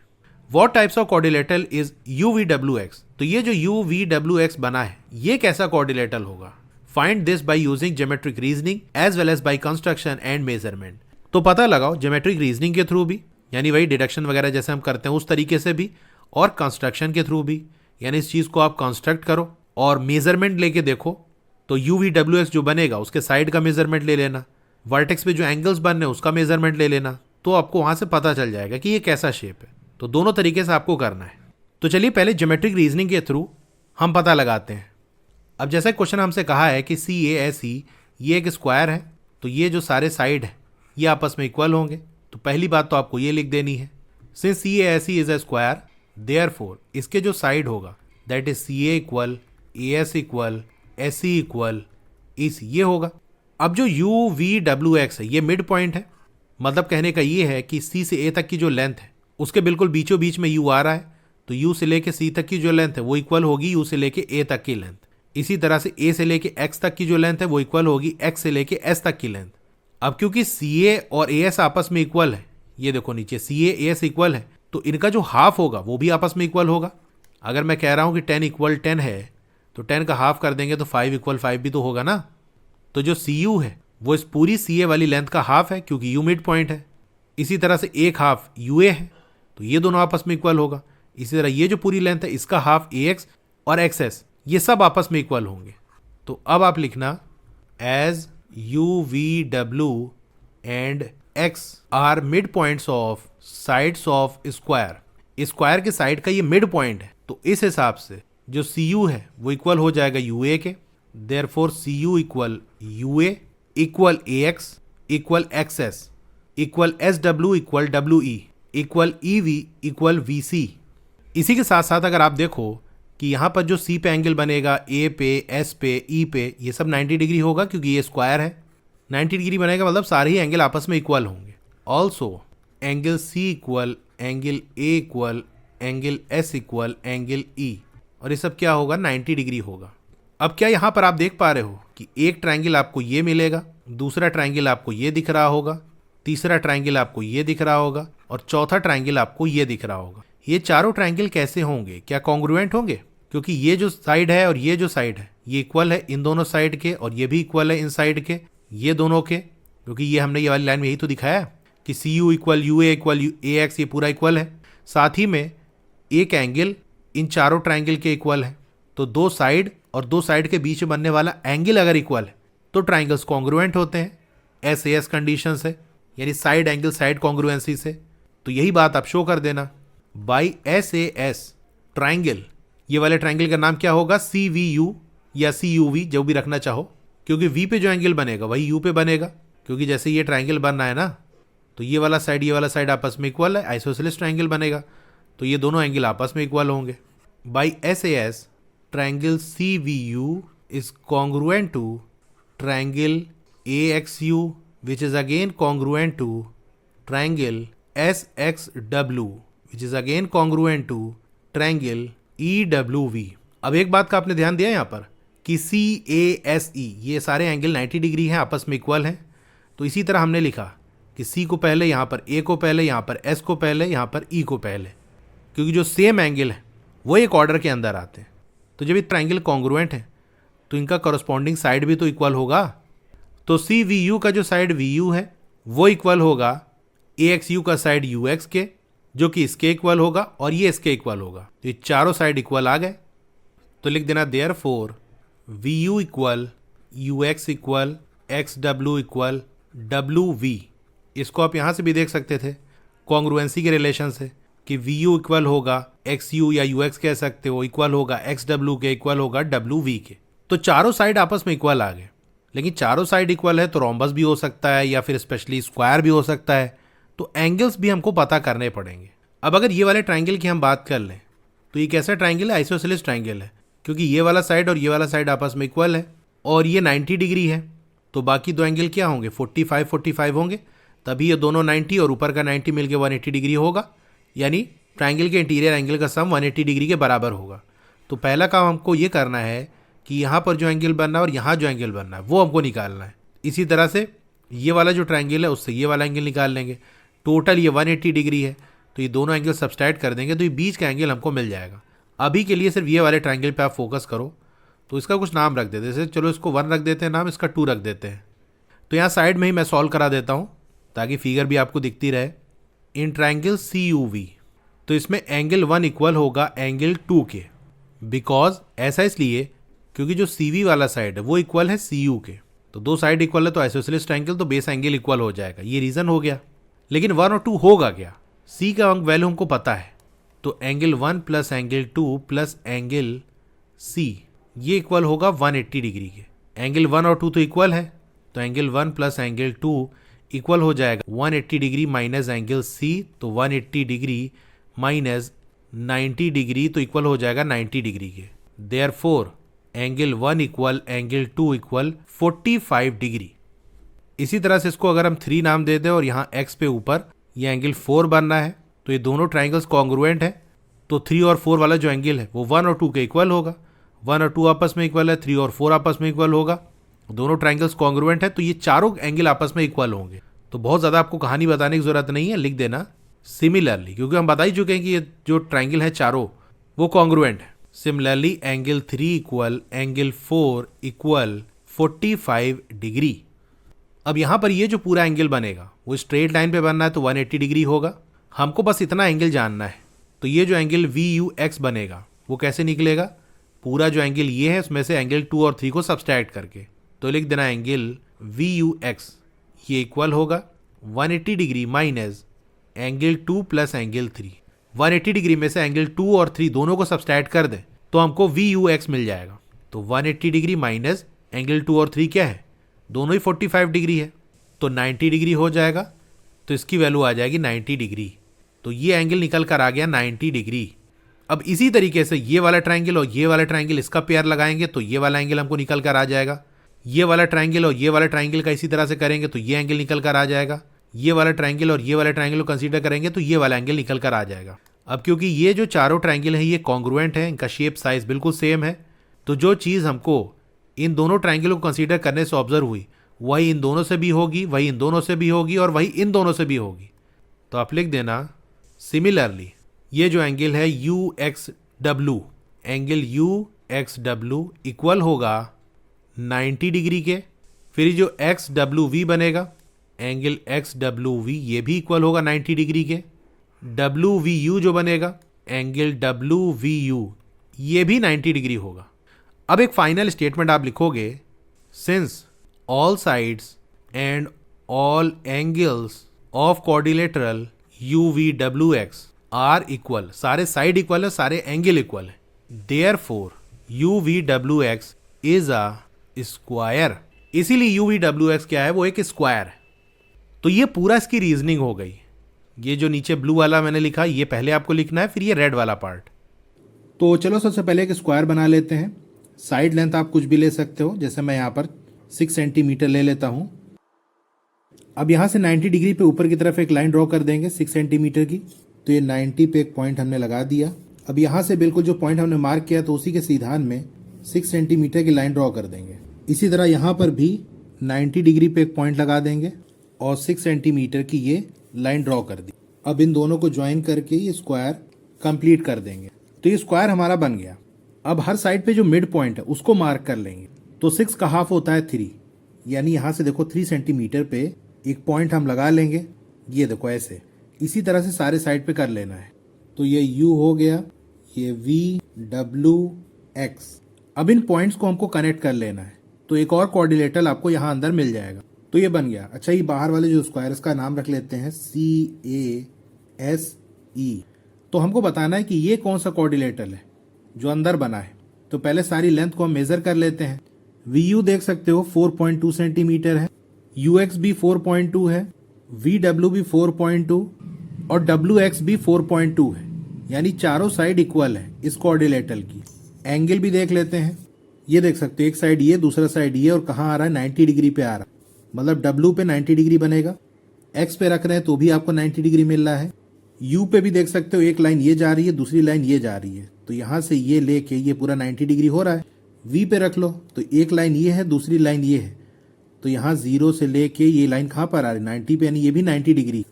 What types of quadrilateral is UVWX? तो ये जो UVWX बना है ये कैसा quadrilateral होगा? Find this by using geometric reasoning as well as by construction and measurement. तो पता लगाओ geometric reasoning के थ्रू भी, यानी वही डिडक्शन वगैरह जैसे हम करते हैं उस तरीके से भी, और कंस्ट्रक्शन के थ्रू भी, यानी इस चीज को आप कंस्ट्रक्ट करो और मेजरमेंट लेके देखो। तो UVWX जो बनेगा उसके साइड का मेजरमेंट ले लेना, वर्टेक्स पे जो एंगल्स बनने उसका मेजरमेंट ले लेना, तो आपको वहां से पता चल जाएगा कि ये कैसा शेप है। तो दोनों तरीके से आपको करना है। तो चलिए पहले ज्योमेट्रिक रीजनिंग के थ्रू हम पता लगाते हैं। अब जैसा क्वेश्चन हमसे कहा है कि CASE ये एक स्क्वायर है, तो ये जो सारे साइड है ये आपस में इक्वल होंगे। तो पहली बात तो आपको ये लिख देनी है, since CASE is a square therefore इसके जो साइड होगा that is CA equal AS equal SE equal इस ये होगा। अब जो UVWX है ये मिड पॉइंट है, मतलब कहने का ये है कि C से A तक की जो लेंथ है उसके बिल्कुल बीचों बीच में U आ रहा है, तो U से लेके C तक की जो लेंथ है वो इक्वल होगी U से लेके A तक की लेंथ। इसी तरह से A से लेके X तक की जो लेंथ है वो इक्वल होगी X से लेके S तक की लेंथ। अब क्योंकि CA और AS आपस में इक्वल है, ये देखो नीचे CA AS इक्वल है, तो इनका जो हाफ होगा वो भी आपस में इक्वल होगा। अगर मैं कह रहा हूँ कि 10 इक्वल 10 है, तो 10 का हाफ कर देंगे तो 5 इक्वल 5 भी तो होगा ना। तो जो CU है वो इस पूरी CA वाली लेंथ का हाफ है, क्योंकि U मिड पॉइंट है। इसी तरह से एक हाफ UA है, तो ये दोनों आपस में इक्वल होगा। इसी तरह ये जो पूरी लेंथ है इसका हाफ AX और XS ये सब आपस में इक्वल होंगे। तो अब आप लिखना as U V W and X are mid points of sides of square. Square के साइड का ये मिड पॉइंट है, तो इस हिसाब से जो सी यू है वो इक्वल हो जाएगा U A K. Therefore C U equal U A equal A X equal X S equal S W equal W E equal E V equal V C. इसी के साथ साथ अगर आप देखो कि यहाँ पर जो सी पे एंगल बनेगा, ए पे, एस पे, ई पे, ये सब 90 डिग्री होगा क्योंकि ये स्क्वायर है। 90 डिग्री बनेगा मतलब सारे ही एंगल आपस में इक्वल होंगे। Also angle C equal angle A equal angle S equal angle E, और ये सब क्या होगा 90 डिग्री होगा। अब क्या यहाँ पर आप देख पा रहे हो कि एक ट्रायंगल आपको ये मिलेगा, दूसरा ट्रायंगल आपको ये दिख रहा होगा, तीसरा ट्रायंगल आपको ये दिख रहा होगा और चौथा ट्रायंगल आपको ये दिख रहा होगा। ये चारों ट्रायंगल कैसे होंगे, क्या कॉन्ग्रुएंट होंगे? क्योंकि ये जो साइड है और ये जो साइड है ये इक्वल है इन दोनों साइड के, और ये भी इक्वल है इन साइड के, ये दोनों के, क्योंकि ये हमने ये वाली लाइन में यही तो दिखाया कि C U equal U A equal A X, ये पूरा इक्वल है। साथ ही में एक एंगल इन चारों ट्रायंगल के इक्वल है, तो दो साइड और दो साइड के बीच में बनने वाला एंगल अगर इक्वल है तो ट्रायंगल्स कॉन्ग्रुएंट होते हैं। एस ए एस कंडीशन से, यानी साइड एंगल साइड कॉन्ग्रुएंसी से। तो यही बात आप शो कर देना by S A S triangle. ये वाले ट्रायंगल का नाम क्या होगा, सी वी यू या सी यू वी, जो भी रखना चाहो, क्योंकि वी पे जो एंगल बनेगा वही यू पे बनेगा। क्योंकि जैसे ये ट्रायंगल बन रहा है ना, तो ये वाला साइड आपस में इक्वल है, आइसोसेलेस ट्रायंगल बनेगा, तो ये दोनों एंगल आपस में इक्वल होंगे। By S A S triangle C V U is congruent to triangle A X U which is again congruent to triangle S X W which is again congruent to triangle E W V. अब एक बात का आपने ध्यान दिया यहाँ पर कि सी ए एस ई ये सारे एंगल 90 डिग्री हैं, आपस में इक्वल हैं। तो इसी तरह हमने लिखा कि सी को पहले, यहाँ पर ए को पहले, यहाँ पर एस को पहले, यहाँ पर ई को पहले, क्योंकि जो सेम एंगल है वो एक ऑर्डर के अंदर आते हैं। तो जब ये ट्रायंगल कॉन्ग्रुएंट है तो इनका कॉरस्पॉन्डिंग साइड भी तो इक्वल होगा। तो सी वी यू का जो साइड वी यू है वो इक्वल होगा ए एक्स यू का साइड यू एक्स के, जो कि इसके इक्वल होगा, और ये इसके इक्वल होगा। तो ये चारों साइड इक्वल आ गए। तो लिख देना therefore V U equal U X equal X W equal W V. इसको आप यहाँ से भी देख सकते थे कॉन्ग्रुएंसी के रिलेशन से कि वी यू इक्वल होगा एक्स यू या यू एक्स कह सकते हो, इक्वल होगा एक्स डब्ल्यू के, इक्वल होगा डब्ल्यू वी के। तो चारों साइड आपस में इक्वल आ गए। लेकिन चारों साइड इक्वल है तो रोम्बस भी हो सकता है या फिर स्पेशली स्क्वायर भी हो सकता है। तो एंगल्स भी हमको पता करने पड़ेंगे। अब अगर ये वाले ट्रायंगल की हम बात कर लें तो ये कैसा ट्रायंगल है, आइसोसेलेस ट्रायंगल है, क्योंकि ये वाला साइड और ये वाला साइड आपस में इक्वल है और ये 90 डिग्री है। तो बाकी दो एंगल क्या होंगे, 45 होंगे, तभी ये दोनों 90 और ऊपर का 90 मिलकर 180 डिग्री होगा। यानी ट्रायंगल के इंटीरियर एंगल का सम 180 डिग्री के बराबर होगा। तो पहला काम हमको ये करना है कि यहाँ पर जो एंगल बनना है और यहाँ जो एंगल बनना है वो हमको निकालना है। इसी तरह से ये वाला जो ट्रायंगल है उससे ये वाला एंगल निकाल लेंगे। टोटल ये 180 डिग्री है, तो ये दोनों एंगल सब्सट्रैक्ट कर देंगे तो ये बीच का एंगल हमको मिल जाएगा। अभी के लिए सिर्फ ये वाले ट्रायंगल पे आप फोकस करो। तो इसका कुछ नाम रख देते हैं, जैसे चलो इसको 1 रख देते हैं नाम, इसका 2 रख देते हैं। तो यहाँ साइड में ही मैं सॉल्व करा देता हूँ ताकि फिगर भी आपको दिखती रहे। In triangle C U V, तो इसमें एंगल 1 इक्वल होगा एंगल 2 के। बिकॉज ऐसा इसलिए क्योंकि जो सी वी वाला साइड है वो इक्वल है सी यू के। तो दो साइड इक्वल है तो आइसोसेलेस ट्रायंगल, तो बेस एंगल इक्वल हो जाएगा। ये रीज़न हो गया। लेकिन 1 और 2 होगा क्या, सी का वैल्यू हमको पता है। तो angle 1 plus angle 2 plus angle C ये इक्वल होगा 180 डिग्री के। एंगल 1 और 2 तो इक्वल है, तो एंगल 1 प्लस एंगल 2 इक्वल हो जाएगा 180 डिग्री माइनस एंगल सी। तो 180 डिग्री माइनस 90 डिग्री तो इक्वल हो जाएगा 90 डिग्री के। Therefore angle 1 equal angle 2 equal 45 degree. इसी तरह से इसको अगर हम 3 नाम दे दें और यहाँ x पे ऊपर ये एंगल 4 बनना है, तो ये दोनों ट्रायंगल्स कॉन्ग्रुएंट है। तो 3 और 4 वाला जो एंगल है वो 1 और 2 के इक्वल होगा। 1 और 2 आपस में इक्वल है, 3 और 4 आपस में इक्वल होगा। दोनों ट्रायंगल्स कॉन्ग्रुएंट है तो ये चारों एंगल आपस में इक्वल होंगे। तो बहुत ज़्यादा आपको कहानी बताने की जरूरत नहीं है, लिख देना सिमिलरली, क्योंकि हम बता ही चुके हैं कि ये जो ट्रायंगल है चारों वो कॉन्ग्रुएंट है। Similarly angle 3 equal angle 4 equal 45 degree. अब यहाँ पर ये जो पूरा एंगल बनेगा वो स्ट्रेट लाइन पे बनना है तो 180 डिग्री होगा। हमको बस इतना एंगल जानना है। तो ये जो एंगल वी यू एक्स बनेगा वो कैसे निकलेगा, पूरा जो एंगल ये है उसमें से एंगल 2 और 3 को सब्सट्रैक्ट करके। तो लिख देना एंगल वी यू एक्स ये इक्वल होगा 180 degree minus angle 2 plus angle 3। 180 degree में से एंगल 2 और 3 दोनों को सब्सट्रैक्ट कर दें तो हमको वी यू एक्स मिल जाएगा। तो 180 डिग्री माइनस एंगल 2 और 3 क्या है, दोनों ही 45 डिग्री है, तो 90 डिग्री हो जाएगा। तो इसकी वैल्यू आ जाएगी 90 डिग्री। तो ये एंगल निकल कर आ गया 90 डिग्री। अब इसी तरीके से ये वाला ट्रायंगल और ये वाला ट्रायंगल इसका पेयर लगाएंगे तो ये वाला एंगल हमको निकल कर आ जाएगा। ये वाला ट्रायंगल और ये वाला ट्रायंगल का इसी तरह से करेंगे तो ये एंगल निकल कर आ जाएगा। ये वाला ट्रायंगल और ये वाला ट्रायंगल को कंसीडर करेंगे तो ये वाला एंगल निकल कर आ जाएगा। अब क्योंकि ये जो चारों ट्रायंगल हैं ये कॉन्ग्रुएंट है, इनका शेप साइज बिल्कुल सेम है, तो जो चीज़ हमको इन दोनों ट्रायंगलों को कंसीडर करने से ऑब्जर्व हुई वही इन दोनों से भी होगी, वही इन दोनों से भी होगी और वही इन दोनों से भी होगी। तो आप लिख देना सिमिलरली ये जो एंगल है you x W, angle you x W equal होगा 90 डिग्री के। फिर ये जो एक्स डब्लू वी बनेगा, एंगल एक्स डब्लू वी ये भी इक्वल होगा 90 डिग्री के। डब्लू वी यू जो बनेगा, एंगल डब्लू वी यू ये भी 90 डिग्री होगा। अब एक फाइनल स्टेटमेंट आप लिखोगे, since all sides and all angles of quadrilateral U V W X are equal, सारे साइड इक्वल है, सारे एंगल इक्वल है, therefore U V W X is a square. इसीलिए यू वी डब्ल्यू एक्स क्या है, वो एक स्क्वायर है। तो ये पूरा इसकी रीजनिंग हो गई। ये जो नीचे ब्लू वाला मैंने लिखा ये पहले आपको लिखना है, फिर ये रेड वाला पार्ट।
तो चलो सबसे पहले एक स्क्वायर बना लेते हैं। साइड लेंथ आप कुछ भी ले सकते हो, जैसे मैं यहाँ पर 6 सेंटीमीटर ले लेता हूँ। अब यहाँ से 90 डिग्री पे ऊपर की तरफ एक लाइन ड्रॉ कर देंगे 6 सेंटीमीटर की। तो ये 90 पे एक पॉइंट हमने लगा दिया। अब यहाँ से बिल्कुल जो पॉइंट हमने मार्क किया तो उसी के सीधान में 6 सेंटीमीटर की लाइन ड्रॉ कर देंगे। इसी तरह यहाँ पर भी 90 डिग्री पे एक पॉइंट लगा देंगे और 6 सेंटीमीटर की ये लाइन ड्रॉ कर दी। अब इन दोनों को ज्वाइन करके ये स्क्वायर कंप्लीट कर देंगे। तो ये स्क्वायर हमारा बन गया। अब हर साइड पे जो मिड पॉइंट है उसको मार्क कर लेंगे। तो 6 का हाफ होता है 3, यानी यहाँ से देखो 3 सेंटीमीटर पे एक पॉइंट हम लगा लेंगे। ये देखो ऐसे, इसी तरह से सारे साइड पे कर लेना है। तो ये U हो गया, ये VWX। अब इन पॉइंट्स को हमको कनेक्ट कर लेना है। तो एक और कोऑर्डिनेटर आपको यहाँ अंदर मिल जाएगा। तो ये बन गया। अच्छा, ये बाहर वाले जो स्क्वायर इसका नाम रख लेते हैं CASE। तो हमको बताना है कि ये कौन सा कोऑर्डिनेटर है जो अंदर बना है। तो पहले सारी लेंथ को हम मेजर कर लेते हैं। VU देख सकते हो 4.2 सेंटीमीटर है, UX भी 4.2 है, VW भी 4.2 और WX भी 4.2 है, यानी चारों साइड इक्वल है इस कोऑर्डिनेटर की। एंगल भी देख लेते हैं। ये देख सकते हो एक साइड ये, दूसरा साइड ये, और कहाँ आ रहा है 90 डिग्री पे आ रहा है, मतलब W पे 90 डिग्री बनेगा। X पे रख रहे हैं तो भी आपको 90 डिग्री मिल रहा है। U पे भी देख सकते हो एक लाइन ये जा रही है, दूसरी लाइन ये जा रही है, तो यहाँ से ये लेके ये पूरा 90 डिग्री हो रहा है। V पे रख लो तो एक लाइन ये है, दूसरी लाइन ये है, तो यहाँ 0 से लेके ये लाइन कहाँ पर आ रही है 90 पे, यानी ये भी 90 डिग्री।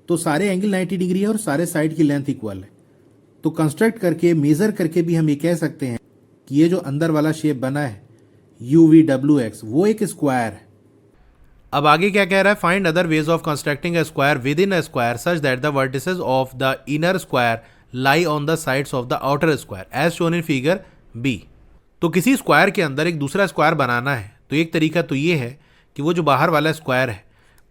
तो सारे एंगल 90 डिग्री है और सारे साइड की लेंथ इक्वल है। तो कंस्ट्रक्ट करके मेजर करके भी हम ये कह सकते हैं कि ये जो अंदर वाला शेप बना है UVWX वो एक स्क्वायर है।
अब आगे क्या कह रहा है, find other ways of constructing a square within a square such that the vertices of the inner square lie on the sides of the outer square as shown in figure B. तो किसी square के अंदर एक दूसरा square बनाना है तो एक तरीका तो ये है कि वो जो बाहर वाला स्क्वायर है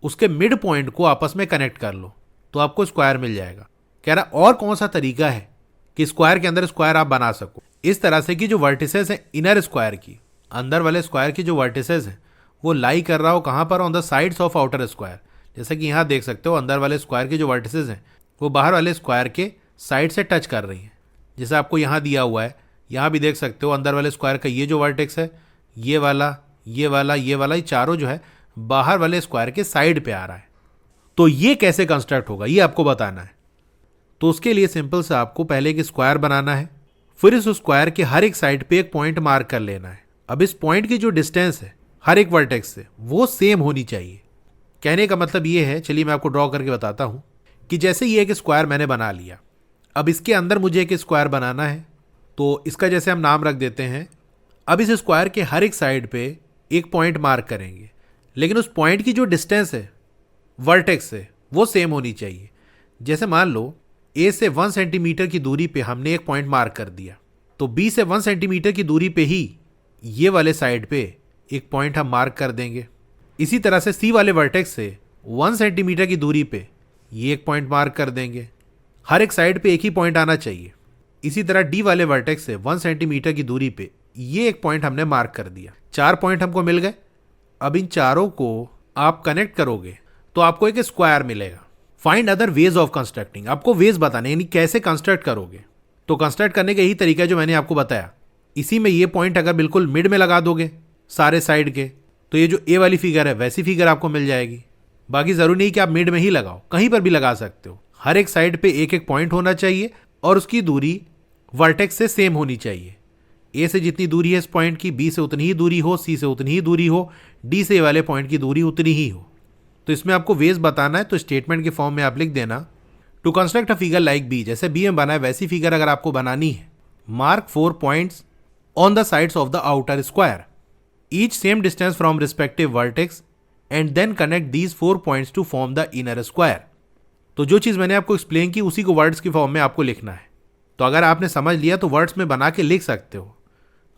उसके मिड पॉइंट को आपस में कनेक्ट कर लो तो आपको स्क्वायर मिल जाएगा। कह रहा और कौन सा तरीका है कि स्क्वायर के अंदर स्क्वायर आप बना सको, इस तरह से कि जो वर्टिसेस हैं इनर स्क्वायर की, अंदर वाले स्क्वायर की जो वर्टिसेस हैं वो लाई कर रहा हो कहाँ पर, on the sides of outer square. जैसे कि यहाँ देख सकते हो अंदर वाले स्क्वायर के जो वर्टिसेस हैं वो बाहर वाले स्क्वायर के साइड से टच कर रही हैं। जैसे आपको यहाँ दिया हुआ है, यहाँ भी देख सकते हो अंदर वाले स्क्वायर का ये जो वर्टेक्स है, ये वाला, ये वाला, ये वाला, ये चारों जो है बाहर वाले स्क्वायर के साइड पे आ रहा है। तो ये कैसे कंस्ट्रक्ट होगा ये आपको बताना है। तो उसके लिए सिंपल से आपको पहले एक स्क्वायर बनाना है, फिर इस स्क्वायर के हर एक साइड पे एक पॉइंट मार्क कर लेना है। अब इस पॉइंट की जो डिस्टेंस है हर एक वर्टेक्स से वो सेम होनी चाहिए। कहने का मतलब ये है, चलिए मैं आपको ड्रॉ करके बताता हूँ कि जैसे ये एक स्क्वायर मैंने बना लिया, अब इसके अंदर मुझे एक स्क्वायर बनाना है तो इसका जैसे हम नाम रख देते हैं। अब इस स्क्वायर के हर एक साइड पे एक पॉइंट मार्क करेंगे, लेकिन उस पॉइंट की जो डिस्टेंस है वर्टेक्स से वो सेम होनी चाहिए। जैसे मान लो A से 1 सेंटीमीटर की दूरी पे हमने एक पॉइंट मार्क कर दिया, तो B से 1 सेंटीमीटर की दूरी पे ही ये वाले साइड पे एक पॉइंट हम मार्क कर देंगे। इसी तरह से सी वाले वर्टेक्स से 1 सेंटीमीटर की दूरी पे ये एक पॉइंट मार्क कर देंगे। हर एक साइड पे एक ही पॉइंट आना चाहिए। इसी तरह डी वाले वर्टेक्स से 1 सेंटीमीटर की दूरी पे ये एक पॉइंट हमने मार्क कर दिया। 4 पॉइंट हमको मिल गए। अब इन चारों को आप कनेक्ट करोगे तो आपको एक स्क्वायर मिलेगा। Find other ways of constructing, आपको वेज बताने यानी कैसे कंस्ट्रक्ट करोगे। तो कंस्ट्रक्ट करने का यही तरीका है जो मैंने आपको बताया। इसी में ये पॉइंट अगर बिल्कुल मिड में लगा दोगे सारे साइड के, तो ये जो ए वाली फिगर है वैसी फिगर आपको मिल जाएगी। बाकी जरूरी नहीं कि आप मिड में ही लगाओ, कहीं पर भी लगा सकते हो। हर एक साइड पे एक एक पॉइंट होना चाहिए और उसकी दूरी वर्टेक्स से सेम होनी चाहिए। ए से जितनी दूरी है इस पॉइंट की, बी से उतनी ही दूरी हो, सी से उतनी ही दूरी हो, डी से वाले पॉइंट की दूरी उतनी ही हो। तो इसमें आपको वेज बताना है, तो स्टेटमेंट के फॉर्म में आप लिख देना to construct a figure like B, जैसे बी में बना है वैसी फिगर अगर आपको बनानी है, mark 4 points on the sides of the outer square, each same distance from respective vertex and then connect these 4 points to form the inner square. तो जो चीज़ मैंने आपको एक्सप्लेन की उसी को वर्ड्स के फॉर्म में आपको लिखना है। तो अगर आपने समझ लिया तो वर्ड्स में बना के लिख सकते हो।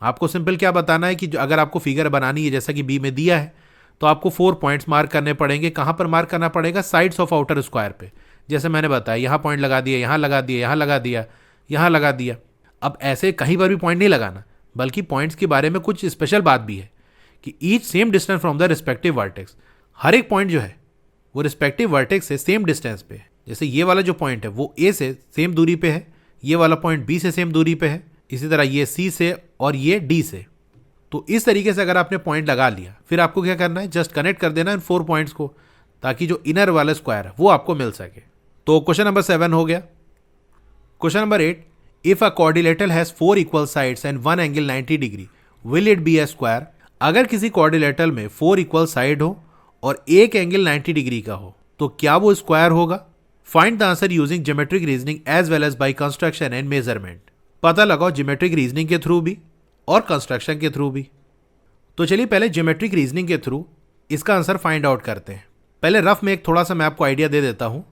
आपको सिंपल क्या बताना है कि अगर आपको फिगर बनानी है जैसा कि बी में दिया है, तो आपको 4 पॉइंट्स मार्क करने पड़ेंगे। कहाँ पर मार्क करना पड़ेगा? साइड्स ऑफ आउटर स्क्वायर पे। जैसे मैंने बताया, यहाँ पॉइंट लगा दिया, यहाँ लगा दिया, यहाँ लगा दिया, यहाँ लगा दिया। अब ऐसे कहीं पर भी पॉइंट नहीं लगाना, बल्कि पॉइंट्स के बारे में कुछ स्पेशल बात भी है कि each same distance from the respective vertex, हर एक पॉइंट जो है वो रिस्पेक्टिव वर्टेक्स से सेम डिस्टेंस पे है। जैसे ये वाला जो पॉइंट है वो ए से सेम दूरी पे है, ये वाला पॉइंट बी से सेम दूरी पे है, इसी तरह ये सी से और ये डी से। तो इस तरीके से अगर आपने पॉइंट लगा लिया, फिर आपको क्या करना है, जस्ट कनेक्ट कर देना इन 4 पॉइंट्स को, ताकि जो इनर वाला स्क्वायर है वो आपको मिल सके। तो क्वेश्चन नंबर 7 हो गया। Question number 8, if a quadrilateral has 4 equal sides and 1 angle 90 degree will it be a square. अगर किसी क्वाड्रिलेटरल में 4 इक्वल साइड हो और एक एंगल 90 डिग्री का हो तो क्या वो स्क्वायर होगा? Find the answer using geometric reasoning as well as by construction and measurement. पता लगाओ ज्योमेट्रिक रीजनिंग के थ्रू भी और कंस्ट्रक्शन के थ्रू भी। तो चलिए पहले ज्योमेट्रिक रीजनिंग के थ्रू इसका आंसर फाइंड आउट करते हैं। पहले रफ में एक थोड़ा सा मैं आपको आइडिया दे देता हूँ,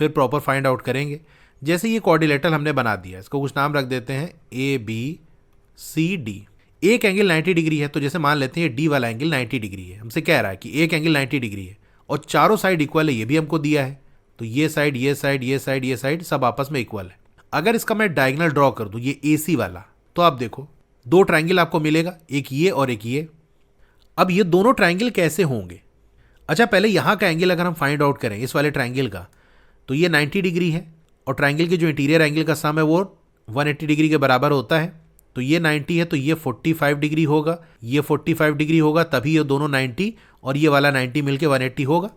फिर प्रॉपर फाइंड आउट करेंगे। जैसे ये क्वाड्रिलेटरल हमने बना दिया, इसको कुछ नाम रख देते हैं ए बी सी डी। एक एंगल 90 डिग्री है, तो जैसे मान लेते हैं डी वाला एंगल 90 डिग्री है। हमसे कह रहा है कि एक एंगल 90 डिग्री है और चारों साइड इक्वल है, ये भी हमको दिया है। तो ये साइड, ये साइड, ये साइड, ये साइड सब आपस में इक्वल है। अगर इसका मैं डायगोनल ड्रॉ कर दूं, ये ए सी वाला, तो आप देखो 2 ट्रायंगल आपको मिलेगा, एक ये और एक ये। अब ये दोनों ट्रायंगल कैसे होंगे? अच्छा, पहले यहाँ का एंगल अगर हम फाइंड आउट करें इस वाले ट्रायंगल का, तो ये 90 डिग्री है और ट्रायंगल के जो इंटीरियर एंगल का सम है वो 180 डिग्री के बराबर होता है। तो ये 90 है तो ये 45 डिग्री होगा, ये 45 डिग्री होगा, तभी ये दोनों 90 और ये वाला 90 मिलके 180 होगा।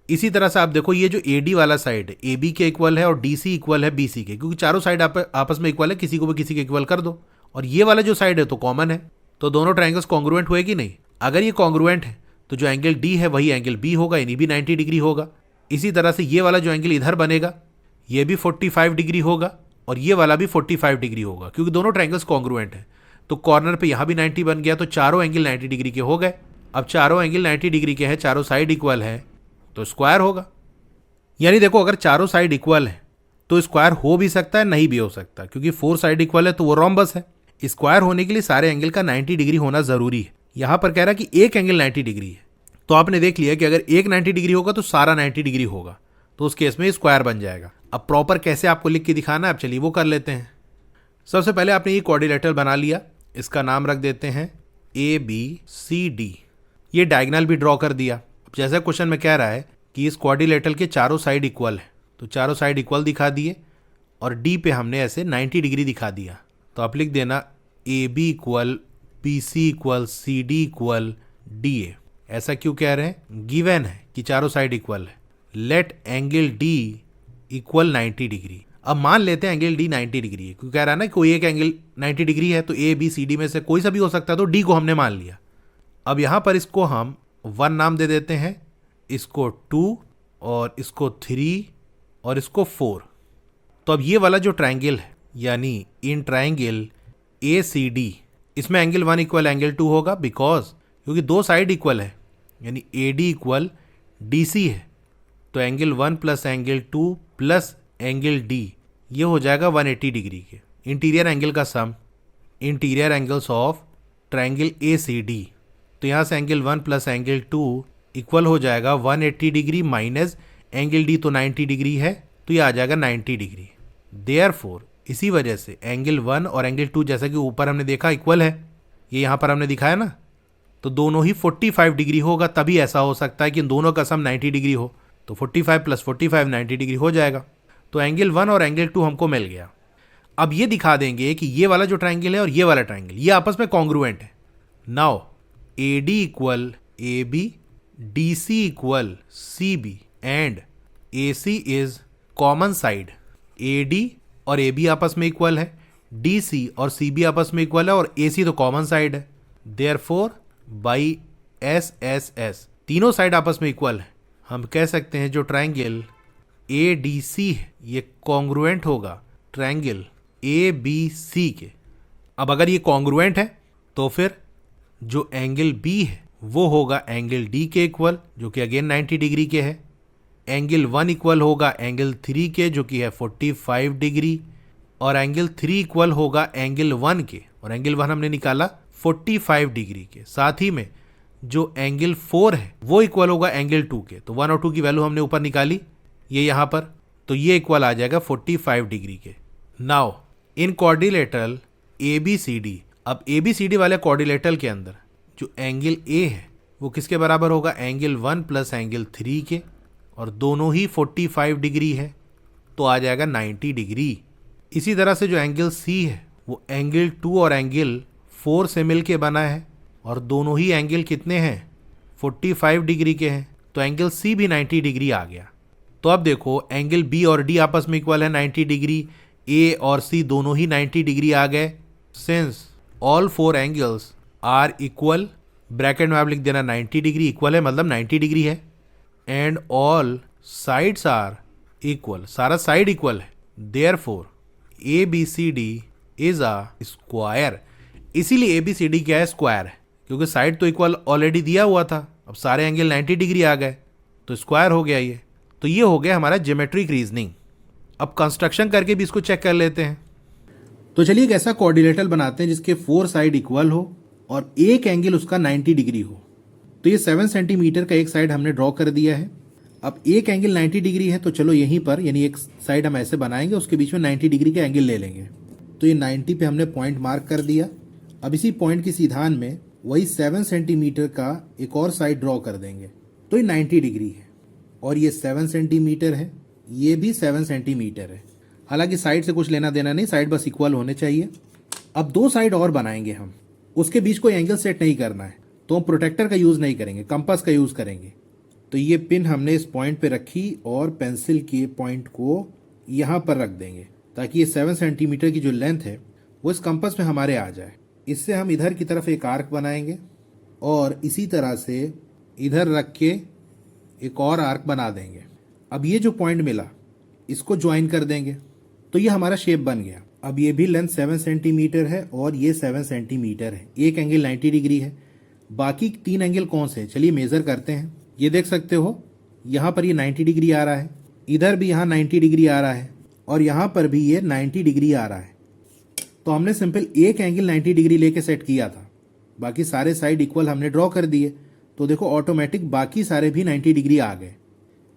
इसी तरह से आप देखो ये जो AD वाला साइड है AB के इक्वल है और DC इक्वल है BC के, क्योंकि चारों साइड आपस में इक्वल है, किसी को भी किसी के इक्वल कर दो। और ये वाला जो साइड है तो कॉमन है, तो दोनों ट्रायंगल्स कॉन्ग्रुएंट हुए कि नहीं? अगर ये कॉन्ग्रुएंट है तो जो एंगल D है वही एंगल B होगा, यानी भी 90 डिग्री होगा। इसी तरह से ये वाला जो एंगल इधर बनेगा ये भी 45 डिग्री होगा और ये वाला भी 45 डिग्री होगा, क्योंकि दोनों ट्रायंगल्स कॉन्ग्रुएंट है। तो कॉर्नर पे यहाँ भी 90 बन गया, तो चारों एंगल 90 डिग्री के हो गए। अब चारों एंगल 90 डिग्री के हैं, चारों साइड इक्वल है, तो स्क्वायर होगा। यानी देखो अगर चारों साइड इक्वल है तो स्क्वायर हो भी सकता है, नहीं भी हो सकता, क्योंकि 4 साइड इक्वल है तो वो रोम्बस है। स्क्वायर होने के लिए सारे एंगल का 90 डिग्री होना जरूरी है। यहाँ पर कह रहा है कि एक एंगल 90 डिग्री है, तो आपने देख लिया कि अगर एक 90 डिग्री होगा तो सारा 90 डिग्री होगा, तो उस केस में स्क्वायर बन जाएगा। अब प्रॉपर कैसे आपको लिख के दिखाना है, अब चलिए वो कर लेते हैं। सबसे पहले आपने ये क्वाड्रिलेटरल बना लिया, इसका नाम रख देते हैं ABCD। ये डायगोनल भी ड्रॉ कर दिया। अब जैसा क्वेश्चन में कह रहा है कि इस क्वाड्रिलेटरल के चारों साइड इक्वल है, तो चारों साइड इक्वल दिखा दिए और D पे हमने ऐसे 90 डिग्री दिखा दिया। तो आप लिख देना AB equal BC equal CD equal DA। ऐसा क्यों कह रहे हैं? गिवन है कि चारों साइड इक्वल है। Let angle D equal 90 degree. अब मान लेते हैं एंगल D 90 डिग्री है, क्योंकि कह रहा है ना कोई एक एंगल 90 डिग्री है, तो ABCD में से कोई सा भी हो सकता है, तो D को हमने मान लिया। अब यहाँ पर इसको हम 1 नाम दे देते हैं, इसको 2 और इसको 3 और इसको 4। तो अब ये वाला जो ट्रायंगल है, यानी इन ट्रायंगल ACD, इसमें एंगल 1 इक्वल एंगल 2 होगा, बिकॉज क्योंकि 2 साइड इक्वल है, यानी AD इक्वल DC है, तो angle 1 plus angle 2 plus angle D ये हो जाएगा 180 डिग्री के। इंटीरियर एंगल का sum, interior angles of triangle ACD, तो यहाँ से एंगल 1 प्लस एंगल 2 इक्वल हो जाएगा 180 डिग्री माइनस एंगल डी तो 90 डिग्री है, तो ये आ जाएगा 90 डिग्री। देयरफॉर इसी वजह से एंगल 1 और एंगल 2 जैसा कि ऊपर हमने देखा इक्वल है, ये यहाँ पर हमने दिखाया ना, तो दोनों ही 45 डिग्री होगा। तभी ऐसा हो सकता है कि इन दोनों का सम 90 डिग्री हो, तो 45 प्लस 45 90 डिग्री हो जाएगा। तो एंगल 1 और एंगल 2 हमको मिल गया। अब ये दिखा देंगे कि ये वाला जो ट्राइंगल है और ये वाला ट्राइंगल ये आपस में कॉन्ग्रुएंट है। Now A D equal A B, D C equal C B and A C is common side. A D और ए बी आपस में इक्वल है, डी सी और सी बी आपस में इक्वल है और ए सी तो कॉमन साइड है। Therefore by S S S तीनों साइड आपस में इक्वल है। हम कह सकते हैं जो ट्राइंगल ए डी सी है ये कॉन्ग्रुएंट होगा ट्राइंगल ए बी सी के। अब अगर ये कॉन्ग्रुएंट है तो फिर जो एंगल बी है वो होगा एंगल डी के इक्वल, जो कि अगेन 90 डिग्री के है। एंगल 1 इक्वल होगा एंगल 3 के, जो कि है 45 डिग्री, और एंगल 3 इक्वल होगा एंगल 1 के, और एंगल 1 हमने निकाला 45 डिग्री के। साथ ही में जो एंगल 4 है वो इक्वल होगा एंगल 2 के। तो 1 और 2 की वैल्यू हमने ऊपर निकाली, ये यहाँ पर, तो ये इक्वल आ जाएगा 45 डिग्री के। Now in quadrilateral A B C D, अब ए बी सी डी वाले क्वाड्रिलेटरल के अंदर जो एंगल ए है वो किसके बराबर होगा, एंगल 1 प्लस एंगल 3 के, और दोनों ही 45 डिग्री है, तो आ जाएगा 90 डिग्री। इसी तरह से जो एंगल सी है वो एंगल 2 और एंगल 4 से मिल के बना है, और दोनों ही एंगल कितने हैं, 45 डिग्री के हैं, तो एंगल सी भी 90 डिग्री आ गया। तो अब देखो एंगल बी और डी आपस में इक्वल है 90 डिग्री, ए और सी दोनों ही 90 डिग्री आ गए। Since all 4 angles are equal, bracket में आप लिख देना 90 डिग्री, इक्वल है मतलब 90 डिग्री है, and all sides are equal, सारा साइड इक्वल है। Therefore A B C D is a square. इसीलिए ए बी सी डी क्या है, स्क्वायर है, क्योंकि साइड तो इक्वल ऑलरेडी दिया हुआ था। अब सारे एंगल 90 डिग्री आ गए तो स्क्वायर हो गया ये। तो ये हो गया हमारा ज्योमेट्रिक रीजनिंग। अब कंस्ट्रक्शन करके भी इसको चेक कर लेते हैं।
तो चलिए एक ऐसा कोऑर्डिनेटर बनाते हैं जिसके 4 साइड इक्वल हो और एक एंगल उसका 90 डिग्री हो। तो ये 7 सेंटीमीटर का एक साइड हमने ड्रॉ कर दिया है। अब एक एंगल 90 डिग्री है, तो चलो यहीं पर यानी एक साइड हम ऐसे बनाएंगे, उसके बीच में 90 डिग्री का एंगल ले लेंगे। तो ये 90 पे हमने पॉइंट मार्क कर दिया। अब इसी पॉइंट की सीधान में वही 7 सेंटीमीटर का एक और साइड ड्रॉ कर देंगे। तो ये 90 डिग्री है, और ये 7 सेंटीमीटर है, ये भी 7 सेंटीमीटर है। हालांकि साइड से कुछ लेना देना नहीं, साइड बस इक्वल होने चाहिए। अब 2 साइड और बनाएंगे हम, उसके बीच कोई एंगल सेट नहीं करना है, तो हम प्रोटेक्टर का यूज़ नहीं करेंगे, कंपास का यूज़ करेंगे। तो ये पिन हमने इस पॉइंट पे रखी और पेंसिल के पॉइंट को यहाँ पर रख देंगे, ताकि ये 7 सेंटीमीटर की जो लेंथ है वो इस कंपास में हमारे आ जाए। इससे हम इधर की तरफ एक आर्क बनाएंगे और इसी तरह से इधर रख के एक और आर्क बना देंगे। अब ये जो पॉइंट मिला इसको ज्वाइन कर देंगे, तो ये हमारा शेप बन गया। अब ये भी लेंथ 7 सेंटीमीटर है और ये 7 सेंटीमीटर है। एक एंगल 90 डिग्री है, बाकी 3 एंगल कौन से, चलिए मेज़र करते हैं। ये देख सकते हो यहाँ पर ये 90 डिग्री आ रहा है, इधर भी यहाँ 90 डिग्री आ रहा है, और यहाँ पर भी ये 90 डिग्री आ रहा है। तो हमने सिंपल एक एंगल 90 डिग्री लेके सेट किया था, बाकी सारे साइड इक्वल हमने ड्रॉ कर दिए। तो देखो ऑटोमेटिक बाकी सारे भी 90 डिग्री आ गए।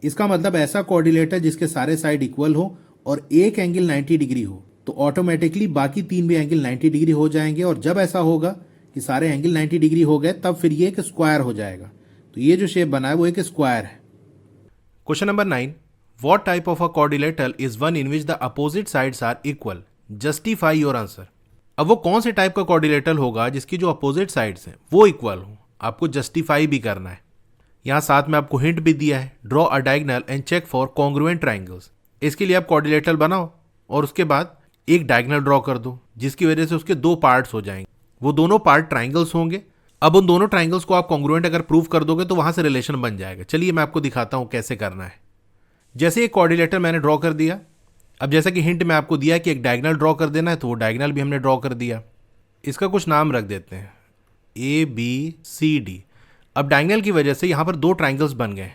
इसका मतलब ऐसा कोऑर्डिनेटर जिसके सारे साइड इक्वल हो और एक एंगल 90 डिग्री हो, तो ऑटोमेटिकली बाकी 3 भी एंगल 90 डिग्री हो जाएंगे। और जब ऐसा होगा कि सारे एंगल 90 डिग्री हो गए, तब फिर ये एक स्क्वायर हो जाएगा। तो ये जो शेप बना है वो एक स्क्वायर है।
Question number 9, what type of a coordinator is one in which the opposite sides are equal, justify your answer. अब वो कौन से टाइप का कोऑर्डिनेटर होगा जिसकी जो अपोजिट साइड्स हैं वो इक्वल हो, आपको जस्टिफाई भी करना है। यहाँ साथ में आपको हिंट भी दिया है, draw a diagonal and check for congruent triangles. इसके लिए आप कोऑर्डिनेटर बनाओ और उसके बाद एक डायगोनल ड्रॉ कर दो, जिसकी वजह से उसके 2 पार्ट्स हो जाएंगे, वो दोनों पार्ट ट्राइंगल्स होंगे। अब उन दोनों ट्राइंगल्स को आप कॉन्ग्रुएंट अगर प्रूव कर दोगे तो वहां से रिलेशन बन जाएगा। चलिए मैं आपको दिखाता हूं कैसे करना है। जैसे एक कोऑर्डिनेटर मैंने ड्रॉ कर दिया, अब जैसा कि हिंट में आपको दिया कि एक डायगोनल ड्रॉ कर देना है, तो वो डायगोनल भी हमने ड्रॉ कर दिया। इसका कुछ नाम रख देते हैं ABCD। अब डायगोनल की वजह से यहाँ पर 2 ट्राइंगल्स बन गए,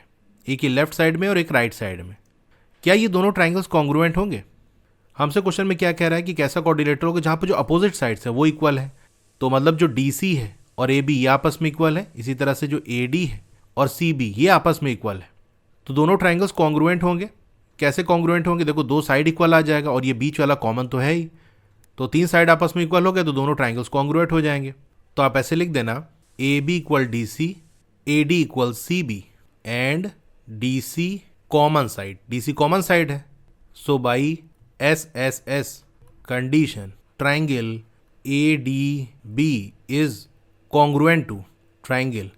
एक ये लेफ्ट साइड में और एक राइट साइड में। क्या ये दोनों ट्राइंगल्स कॉन्ग्रुएंट होंगे? हमसे क्वेश्चन में क्या कह रहा है कि कैसा कोऑर्डिनेटर होगा जहाँ पर जो अपोजिट साइड्स है वो इक्वल है। तो मतलब जो DC है और AB ये आपस में इक्वल है, इसी तरह से जो AD है और सी बी ये आपस में इक्वल है, तो दोनों ट्राइंगल्स कॉन्ग्रुएंट होंगे। कैसे कॉन्ग्रुएंट होंगे? देखो, दो साइड इक्वल आ जाएगा और ये बीच वाला कॉमन तो है ही, तो तीन साइड आपस में इक्वल हो गए तो दोनों ट्राइंगल्स कॉन्ग्रुएंट हो जाएंगे। तो आप ऐसे लिख देना A B equal D C, A D equal C B and D C common side, D C common side है। So by S S S condition triangle A D B is congruent to triangle,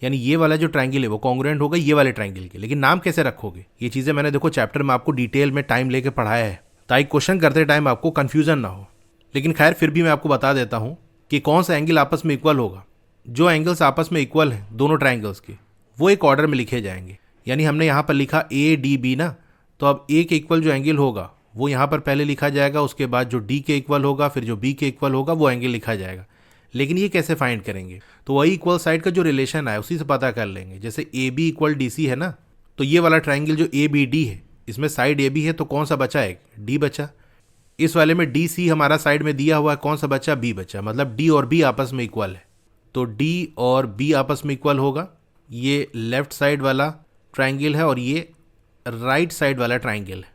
यानी ये वाला जो triangle है वो congruent होगा ये वाले ट्राइंगल के। लेकिन नाम कैसे रखोगे? ये चीज़ें मैंने देखो चैप्टर में आपको डिटेल में टाइम लेके पढ़ाया है, ताकि क्वेश्चन करते टाइम आपको कन्फ्यूजन ना हो। लेकिन खैर फिर भी मैं आपको बता देता हूँ कि कौन सा एंगल आपस में इक्वल होगा। जो एंगल्स आपस में इक्वल हैं दोनों ट्राइंगल्स के, वो एक ऑर्डर में लिखे जाएंगे। यानी हमने यहाँ पर लिखा ए डी बी ना, तो अब ए के इक्वल जो एंगल होगा वो यहाँ पर पहले लिखा जाएगा, उसके बाद जो डी के इक्वल होगा, फिर जो बी के इक्वल होगा वो एंगल लिखा जाएगा। लेकिन ये कैसे फाइंड करेंगे? तो वही इक्वल साइड का जो रिलेशन है उसी से पता कर लेंगे। जैसे A B equal D C है ना, तो ये वाला ट्राइंगल जो ए बी डी है इसमें साइड ए बी है, तो कौन सा बचा? एक डी बचा। इस वाले में डी सी हमारा साइड में दिया हुआ है, कौन सा बचा? बी बचा। मतलब डी और बी आपस में इक्वल है, तो डी और बी आपस में इक्वल होगा। ये लेफ्ट साइड वाला ट्राइंगल है और ये राइट साइड वाला ट्राइंगल है,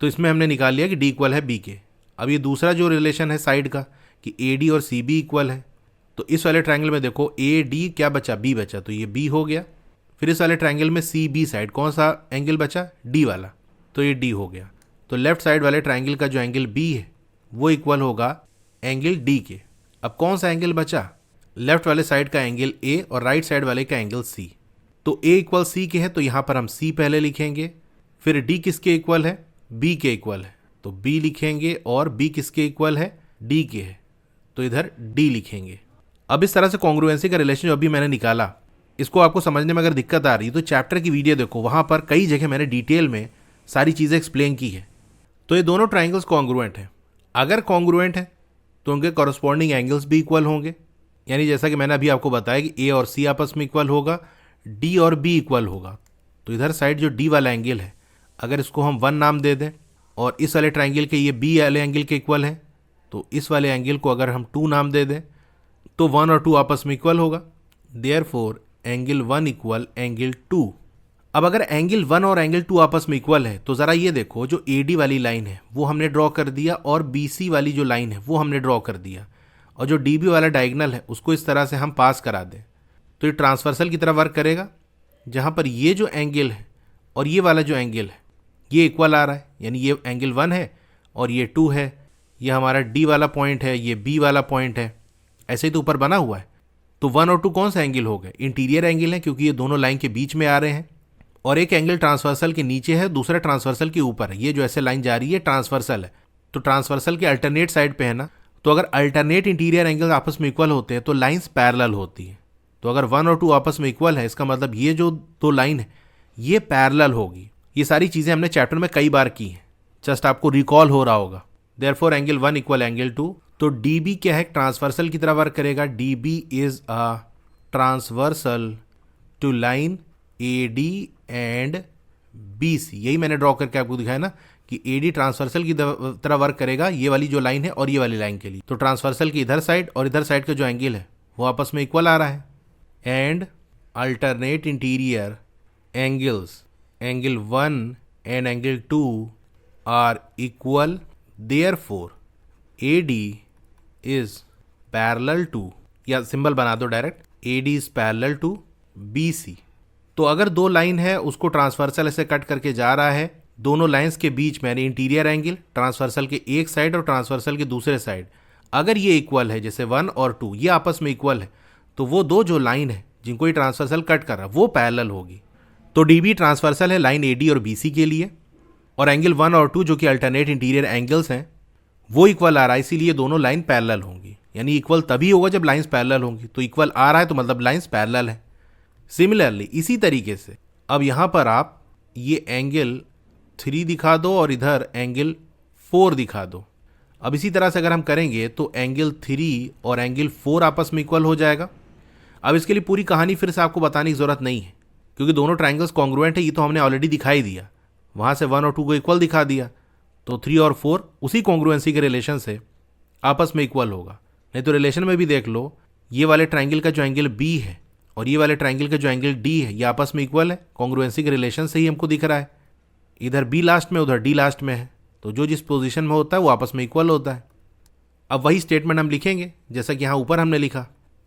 तो इसमें हमने निकाल लिया कि डी इक्वल है बी के। अब ये दूसरा जो रिलेशन है साइड का कि ए डी और सी बी इक्वल है, तो इस वाले ट्राइंगल में देखो ए डी क्या बचा? बी बचा, तो ये बी हो गया। फिर इस वाले ट्राइंगल में सी बी साइड कौन सा एंगल बचा? डी वाला, तो ये डी हो गया। तो लेफ्ट साइड वाले ट्राइंगल का जो एंगल बी है वो इक्वल होगा एंगल डी के। अब कौन सा एंगल बचा? लेफ्ट वाले साइड का एंगल ए और राइट साइड वाले का एंगल सी। तो ए इक्वल सी के है, तो यहाँ पर हम सी पहले लिखेंगे। फिर डी किसके इक्वल है? बी के इक्वल है, तो बी लिखेंगे। और बी किसके इक्वल है? डी के है, तो इधर डी लिखेंगे। अब इस तरह से कॉन्ग्रुएंसी का रिलेशन जो अभी मैंने निकाला, इसको आपको समझने में अगर दिक्कत आ रही है तो चैप्टर की वीडियो देखो, वहाँ पर कई जगह मैंने डिटेल में सारी चीज़ें एक्सप्लेन की है। तो ये दोनों ट्राइंगल्स कॉन्ग्रुएंट हैं। अगर कॉन्ग्रुएंट है तो उनके कॉरस्पॉन्डिंग एंगल्स भी इक्वल होंगे। यानी जैसा कि मैंने अभी आपको बताया कि ए और सी आपस में इक्वल होगा, डी और बी इक्वल होगा। तो इधर साइड जो डी वाला एंगल है, अगर इसको हम 1 नाम दे दें और इस वाले ट्राइंगल के ये बी वाले एंगल के इक्वल है, तो इस वाले एंगल को अगर हम 2 नाम दे दें तो 1 और 2 आपस में इक्वल होगा। Therefore angle 1 equal angle 2। अब अगर एंगल 1 और एंगल 2 आपस में इक्वल है तो ज़रा ये देखो, जो ए डी वाली लाइन है वो हमने ड्रॉ कर दिया और बी सी वाली जो लाइन है वो हमने ड्रॉ कर दिया, और जो डी बी वाला डायगोनल है उसको इस तरह से हम पास करा दें, तो ये ट्रांसवर्सल की तरह वर्क करेगा। जहाँ पर ये जो एंगल है और ये वाला जो एंगल है ये इक्वल आ रहा है, यानी ये एंगल 1 है और ये 2 है, ये हमारा डी वाला पॉइंट है, ये बी वाला पॉइंट है, ऐसे ही तो ऊपर बना हुआ है। तो 1 और 2 कौन सा एंगल हो गए? इंटीरियर एंगल है, क्योंकि ये दोनों लाइन के बीच में आ रहे हैं। और एक एंगल ट्रांसवर्सल के नीचे है, दूसरा ट्रांसवर्सल के ऊपर है। ये जो ऐसे लाइन जा रही है ट्रांसवर्सल है, तो ट्रांसवर्सल के अल्टरनेट साइड पे है ना, तो अगर अल्टरनेट इंटीरियर एंगल आपस में इक्वल होते हैं तो लाइंस पैरेलल होती है। तो अगर 1 और 2 आपस में इक्वल है, इसका मतलब ये जो दो लाइन है ये पैरेलल होगी। ये सारी चीज़ें हमने चैप्टर में कई बार की हैं, जस्ट आपको रिकॉल हो रहा होगा। Therefore angle 1 equal angle 2। तो डी बी क्या है? ट्रांसवर्सल की तरह वर्क करेगा। D B is a transversal to line A D and B C. यही मैंने ड्रॉ करके आपको दिखाया ना कि ए डी ट्रांसवर्सल की तरह वर्क करेगा, ये वाली जो लाइन है और ये वाली लाइन के लिए। तो ट्रांसवर्सल की इधर साइड और इधर साइड का जो एंगल है वो आपस में इक्वल आ रहा है। And alternate interior angles, angle 1 and angle 2 are equal. Therefore A D is parallel to, या सिंबल बना दो direct, A D is parallel to B C. तो अगर दो लाइन है उसको ट्रांसवर्सल ऐसे कट करके जा रहा है, दोनों लाइंस के बीच में यानी इंटीरियर एंगल ट्रांसवर्सल के एक साइड और ट्रांसवर्सल के दूसरे साइड, अगर ये इक्वल है, जैसे 1 और 2 ये आपस में इक्वल है, तो वो दो जो लाइन है जिनको ये ट्रांसवर्सल कट कर रहा है वो पैरेलल होगी। तो डी बी ट्रांसवर्सल है लाइन ए डी और बी सी के लिए, और एंगल 1 और 2 जो कि अल्टरनेट इंटीरियर एंगल्स हैं वो इक्वल आ रहा है, इसीलिए दोनों लाइन पैरेलल होंगी। यानी इक्वल तभी होगा जब लाइंस पैरेलल होंगी, तो इक्वल आ रहा है तो मतलब लाइंस पैरेलल है। सिमिलरली इसी तरीके से अब यहाँ पर आप ये एंगल 3 दिखा दो और इधर एंगल 4 दिखा दो। अब इसी तरह से अगर हम करेंगे तो एंगल 3 और एंगल 4 आपस में इक्वल हो जाएगा। अब इसके लिए पूरी कहानी फिर से आपको बताने की ज़रूरत नहीं है, क्योंकि दोनों ट्राइंगल्स कॉन्ग्रुएंट है, ये तो हमने ऑलरेडी दिखाई दिया। वहाँ से 1 और 2 को इक्वल दिखा दिया, तो 3 और 4 उसी कॉन्ग्रुएंसी के रिलेशन से आपस में इक्वल होगा। नहीं तो रिलेशन में भी देख लो, ये वाले ट्राइंगल का जो एंगल बी है और ये वाले ट्राइंगल का जो एंगल डी है ये आपस में इक्वल है, कॉन्ग्रुएंसी के रिलेशन से ही हमको दिख रहा है। इधर बी लास्ट में उधर डी लास्ट में है, तो जो जिस पोजीशन में होता है वो आपस में इक्वल होता है। अब वही स्टेटमेंट हम लिखेंगे जैसा कि यहाँ ऊपर हमने लिखा,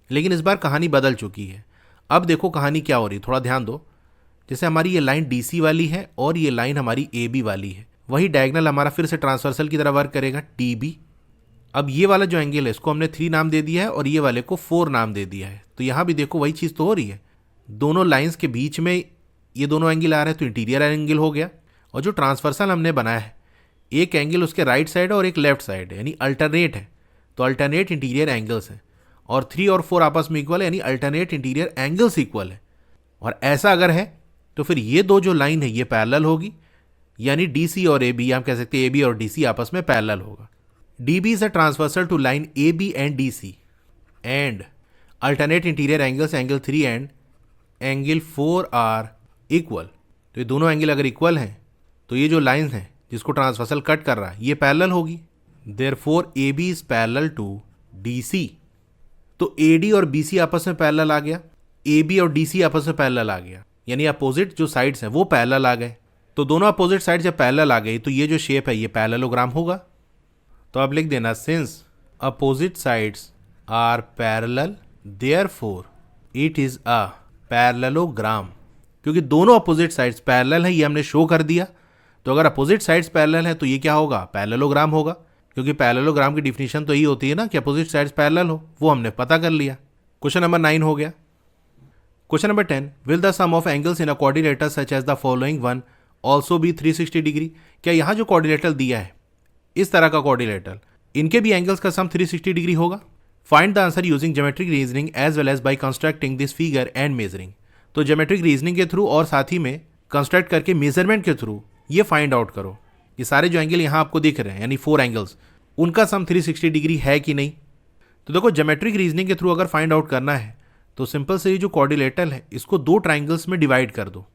लेकिन इस बार कहानी बदल चुकी है। अब देखो कहानी क्या हो रही है, थोड़ा ध्यान दो। जैसे हमारी ये लाइन DC वाली है और ये लाइन हमारी AB वाली है, वही डायगनल हमारा फिर से ट्रांसवर्सल की तरह वर्क करेगा TB। अब ये वाला जो एंगल है इसको हमने 3 नाम दे दिया है और ये वाले को 4 नाम दे दिया है। तो यहाँ भी देखो वही चीज़ तो हो रही है, दोनों लाइंस के बीच में ये दोनों एंगल आ रहे हैं तो इंटीरियर एंगल हो गया। और जो ट्रांसवर्सल हमने बनाया है, एक एंगल उसके राइट साइड और एक लेफ्ट साइड है, यानी अल्टरनेट है, तो अल्टरनेट इंटीरियर एंगल्स हैं। और 3 और 4 आपस में इक्वल है, यानी अल्टरनेट इंटीरियर एंगल्स इक्वल है। और ऐसा अगर है तो फिर ये दो जो लाइन है ये पैरेलल होगी, यानी DC और AB, हम कह सकते हैं AB और DC आपस में पैरेलल होगा। DB is a transversal to line AB and DC and alternate interior angles angle 3 and angle 4 are equal. तो ये दोनों एंगल अगर इक्वल हैं तो ये जो लाइन है जिसको ट्रांसवर्सल कट कर रहा है ये पैरेलल होगी। Therefore AB is parallel to DC। तो AD और BC आपस में पैरेलल आ गया, AB और DC आपस में पैरेलल आ गया, यानी अपोजिट जो साइड्स हैं वो पैरेलल आ गए। तो दोनों अपोजिट साइड जब पैरेलल आ गई तो ये जो शेप है ये पैरेललोग्राम होगा। तो आप लिख देना since opposite sides are parallel therefore it is a parallelogram. क्योंकि दोनों अपोजिट साइड्स पैरेलल है ये हमने शो कर दिया, तो अगर अपोजिट साइड्स पैरेलल है तो ये क्या होगा, पैरेललोग्राम होगा। क्योंकि पैरेललोग्राम की डिफिनीशन तो यही होती है ना कि अपोजिट साइड्स पैरेलल हो, वो हमने पता कर लिया। क्वेश्चन नंबर 9 हो गया। Question number 10, will the sum of angles in a coordinator such as the following one also be 360 degree. क्या यहाँ जो कोऑर्डिनेटर दिया है इस तरह का कोऑर्डिनेटर, इनके भी एंगल्स का सम 360 डिग्री होगा? Find the answer using geometric reasoning as well as by constructing this figure and measuring. तो ज्योमेट्रिक रीजनिंग के थ्रू और साथ ही में कंस्ट्रक्ट करके मेजरमेंट के थ्रू ये फाइंड आउट करो ये सारे जो एंगल यहाँ आपको दिख रहे हैं यानी 4 एंगल्स, उनका सम 360 डिग्री है कि नहीं। तो देखो ज्योमेट्रिक रीजनिंग के थ्रू अगर फाइंड आउट करना है तो सिंपल से ये जो कोऑर्डिनेटर है इसको 2 ट्राइंगल्स में डिवाइड कर दो।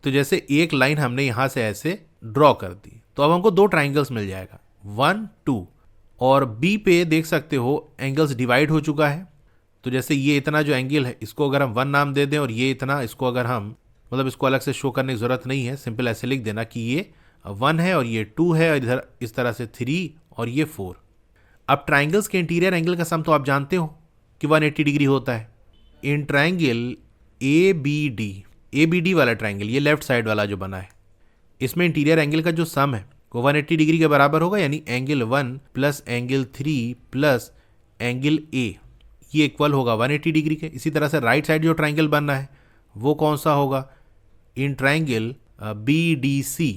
तो जैसे एक लाइन हमने यहाँ से ऐसे ड्रॉ कर दी तो अब हमको 2 ट्राइंगल्स मिल जाएगा 1 2, और B पे देख सकते हो एंगल्स डिवाइड हो चुका है। तो जैसे ये इतना जो एंगल है इसको अगर हम 1 नाम दे दें और ये इतना, इसको अगर हम मतलब इसको अलग से शो करने की ज़रूरत नहीं है, सिंपल ऐसे लिख देना कि ये 1 है और ये 2 है और इधर इस तरह से 3 और ये 4। अब ट्राइंगल्स के इंटीरियर एंगल का सम तो आप जानते हो कि 180 डिग्री होता है। इन ट्राइंगल ABD वाला ट्राइंगल, ये लेफ्ट साइड वाला जो बना है, इसमें इंटीरियर एंगल का जो सम है वो 180 डिग्री के बराबर होगा, यानी angle 1 plus angle 3 plus angle A ये इक्वल होगा 180 डिग्री के। इसी तरह से राइट साइड जो ट्राइंगल बनना है वो कौन सा होगा, इन ट्राइंगल BDC,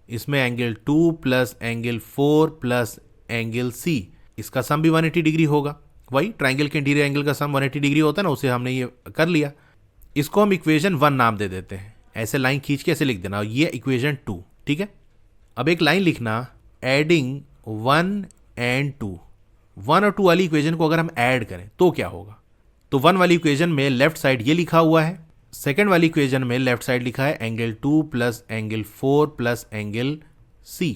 इसमें angle 2 plus angle 4 plus angle C, इसका सम भी 180 डिग्री होगा। वही ट्राइंगल के इंटीरियर एंगल का सम 180 डिग्री होता है ना, उसे हमने ये कर लिया। इसको हम इक्वेशन 1 नाम दे देते हैं, ऐसे लाइन खींच के ऐसे लिख देना, और ये इक्वेशन 2, ठीक है। अब एक लाइन लिखना, एडिंग 1 एंड 2, 1 और 2 वाली इक्वेशन को अगर हम ऐड करें तो क्या होगा। तो 1 वाली इक्वेशन में लेफ्ट साइड ये लिखा हुआ है, सेकेंड वाली इक्वेशन में लेफ्ट साइड लिखा है angle 2 plus angle 4 plus angle C।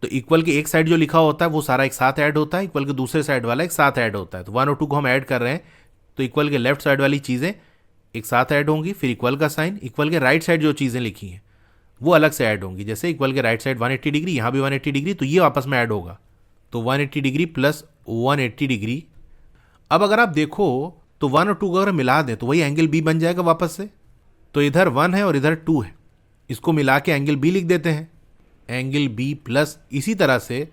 तो इक्वल के एक साइड जो लिखा होता है वो सारा एक साथ ऐड होता है, इक्वल के दूसरे साइड वाला एक साथ ऐड होता है। तो 1 और 2 को हम ऐड कर रहे हैं तो इक्वल के लेफ्ट साइड वाली चीज़ें एक साथ ऐड होंगी, फिर इक्वल का साइन, इक्वल के राइट साइड जो चीज़ें लिखी हैं वो अलग से ऐड होंगी। जैसे इक्वल के राइट साइड 180 डिग्री, यहाँ भी 180 डिग्री, तो ये आपस में ऐड होगा, तो 180 डिग्री प्लस 180 डिग्री। अब अगर आप देखो तो 1 और 2 को अगर मिला दें तो वही एंगल B बन जाएगा वापस से। तो इधर 1 है और इधर 2 है, इसको मिला के एंगल B लिख देते हैं, एंगल B प्लस इसी तरह से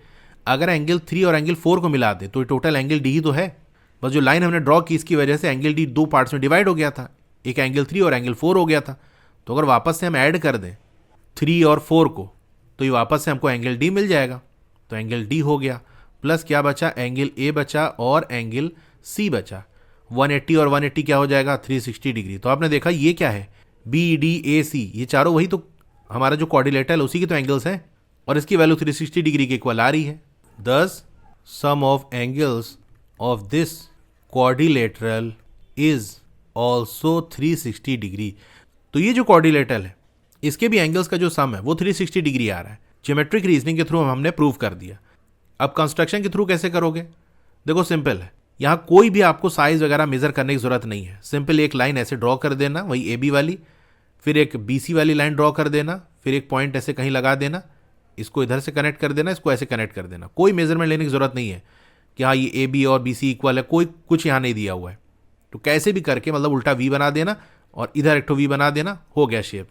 अगर एंगल 3 और एंगल 4 को मिला दें तो टोटल एंगल D ही तो है। बस जो लाइन हमने ड्रॉ की इसकी वजह से एंगल D 2 पार्ट्स में डिवाइड हो गया था, एक एंगल 3 और एंगल 4 हो गया था। तो अगर वापस से हम ऐड कर दें 3 और 4 को तो ये वापस से हमको एंगल D मिल जाएगा। तो एंगल D हो गया, प्लस क्या बचा, एंगल A बचा और एंगल C बचा। 180 और 180 क्या हो जाएगा, 360 डिग्री। तो आपने देखा ये क्या है, BDAC, ये चारों वही तो हमारा जो कोऑर्डिनेटर है उसी के तो एंगल्स हैं, और इसकी वैल्यू 360 डिग्री के इक्वल आ रही है। This sum of angles of this coordinator is also 360 degree. तो ये जो कोऑर्डिनेटर है इसके भी एंगल्स का जो सम है वो 360 डिग्री आ रहा है। ज्योमेट्रिक रीजनिंग के थ्रू हमने प्रूव कर दिया। अब कंस्ट्रक्शन के थ्रू कैसे करोगे, देखो सिंपल है, यहाँ कोई भी आपको साइज वगैरह मेजर करने की जरूरत नहीं है। सिंपल एक लाइन ऐसे ड्रॉ कर देना, वही AB वाली, फिर एक BC वाली लाइन ड्रॉ कर देना, फिर एक पॉइंट ऐसे कहीं लगा देना, इसको इधर से कनेक्ट कर देना, इसको ऐसे कनेक्ट कर देना। कोई मेजरमेंट लेने की जरूरत नहीं है कि हाँ ये AB और BC इक्वल है, कोई कुछ यहाँ नहीं दिया हुआ है। तो कैसे भी करके मतलब उल्टा V बना देना और इधर एक V बना देना, हो गया शेप।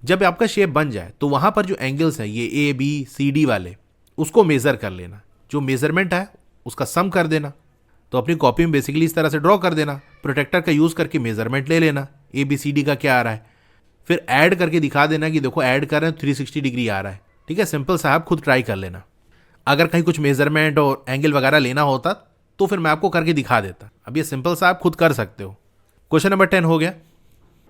जब आपका शेप बन जाए तो वहाँ पर जो एंगल्स हैं ये ABCD वाले, उसको मेज़र कर लेना, जो मेज़रमेंट है उसका सम कर देना। तो अपनी कॉपी में बेसिकली इस तरह से ड्रॉ कर देना, प्रोटेक्टर का यूज़ करके मेज़रमेंट ले लेना ABCD का क्या आ रहा है, फिर ऐड करके दिखा देना कि देखो ऐड कर रहे हैं 360 डिग्री आ रहा है। ठीक है, सिंपल सा आप खुद ट्राई कर लेना। अगर कहीं कुछ मेजरमेंट और एंगल वगैरह लेना होता तो फिर मैं आपको करके दिखा देता। अब ये सिंपल सा आप खुद कर सकते हो। क्वेश्चन नंबर 10 हो गया।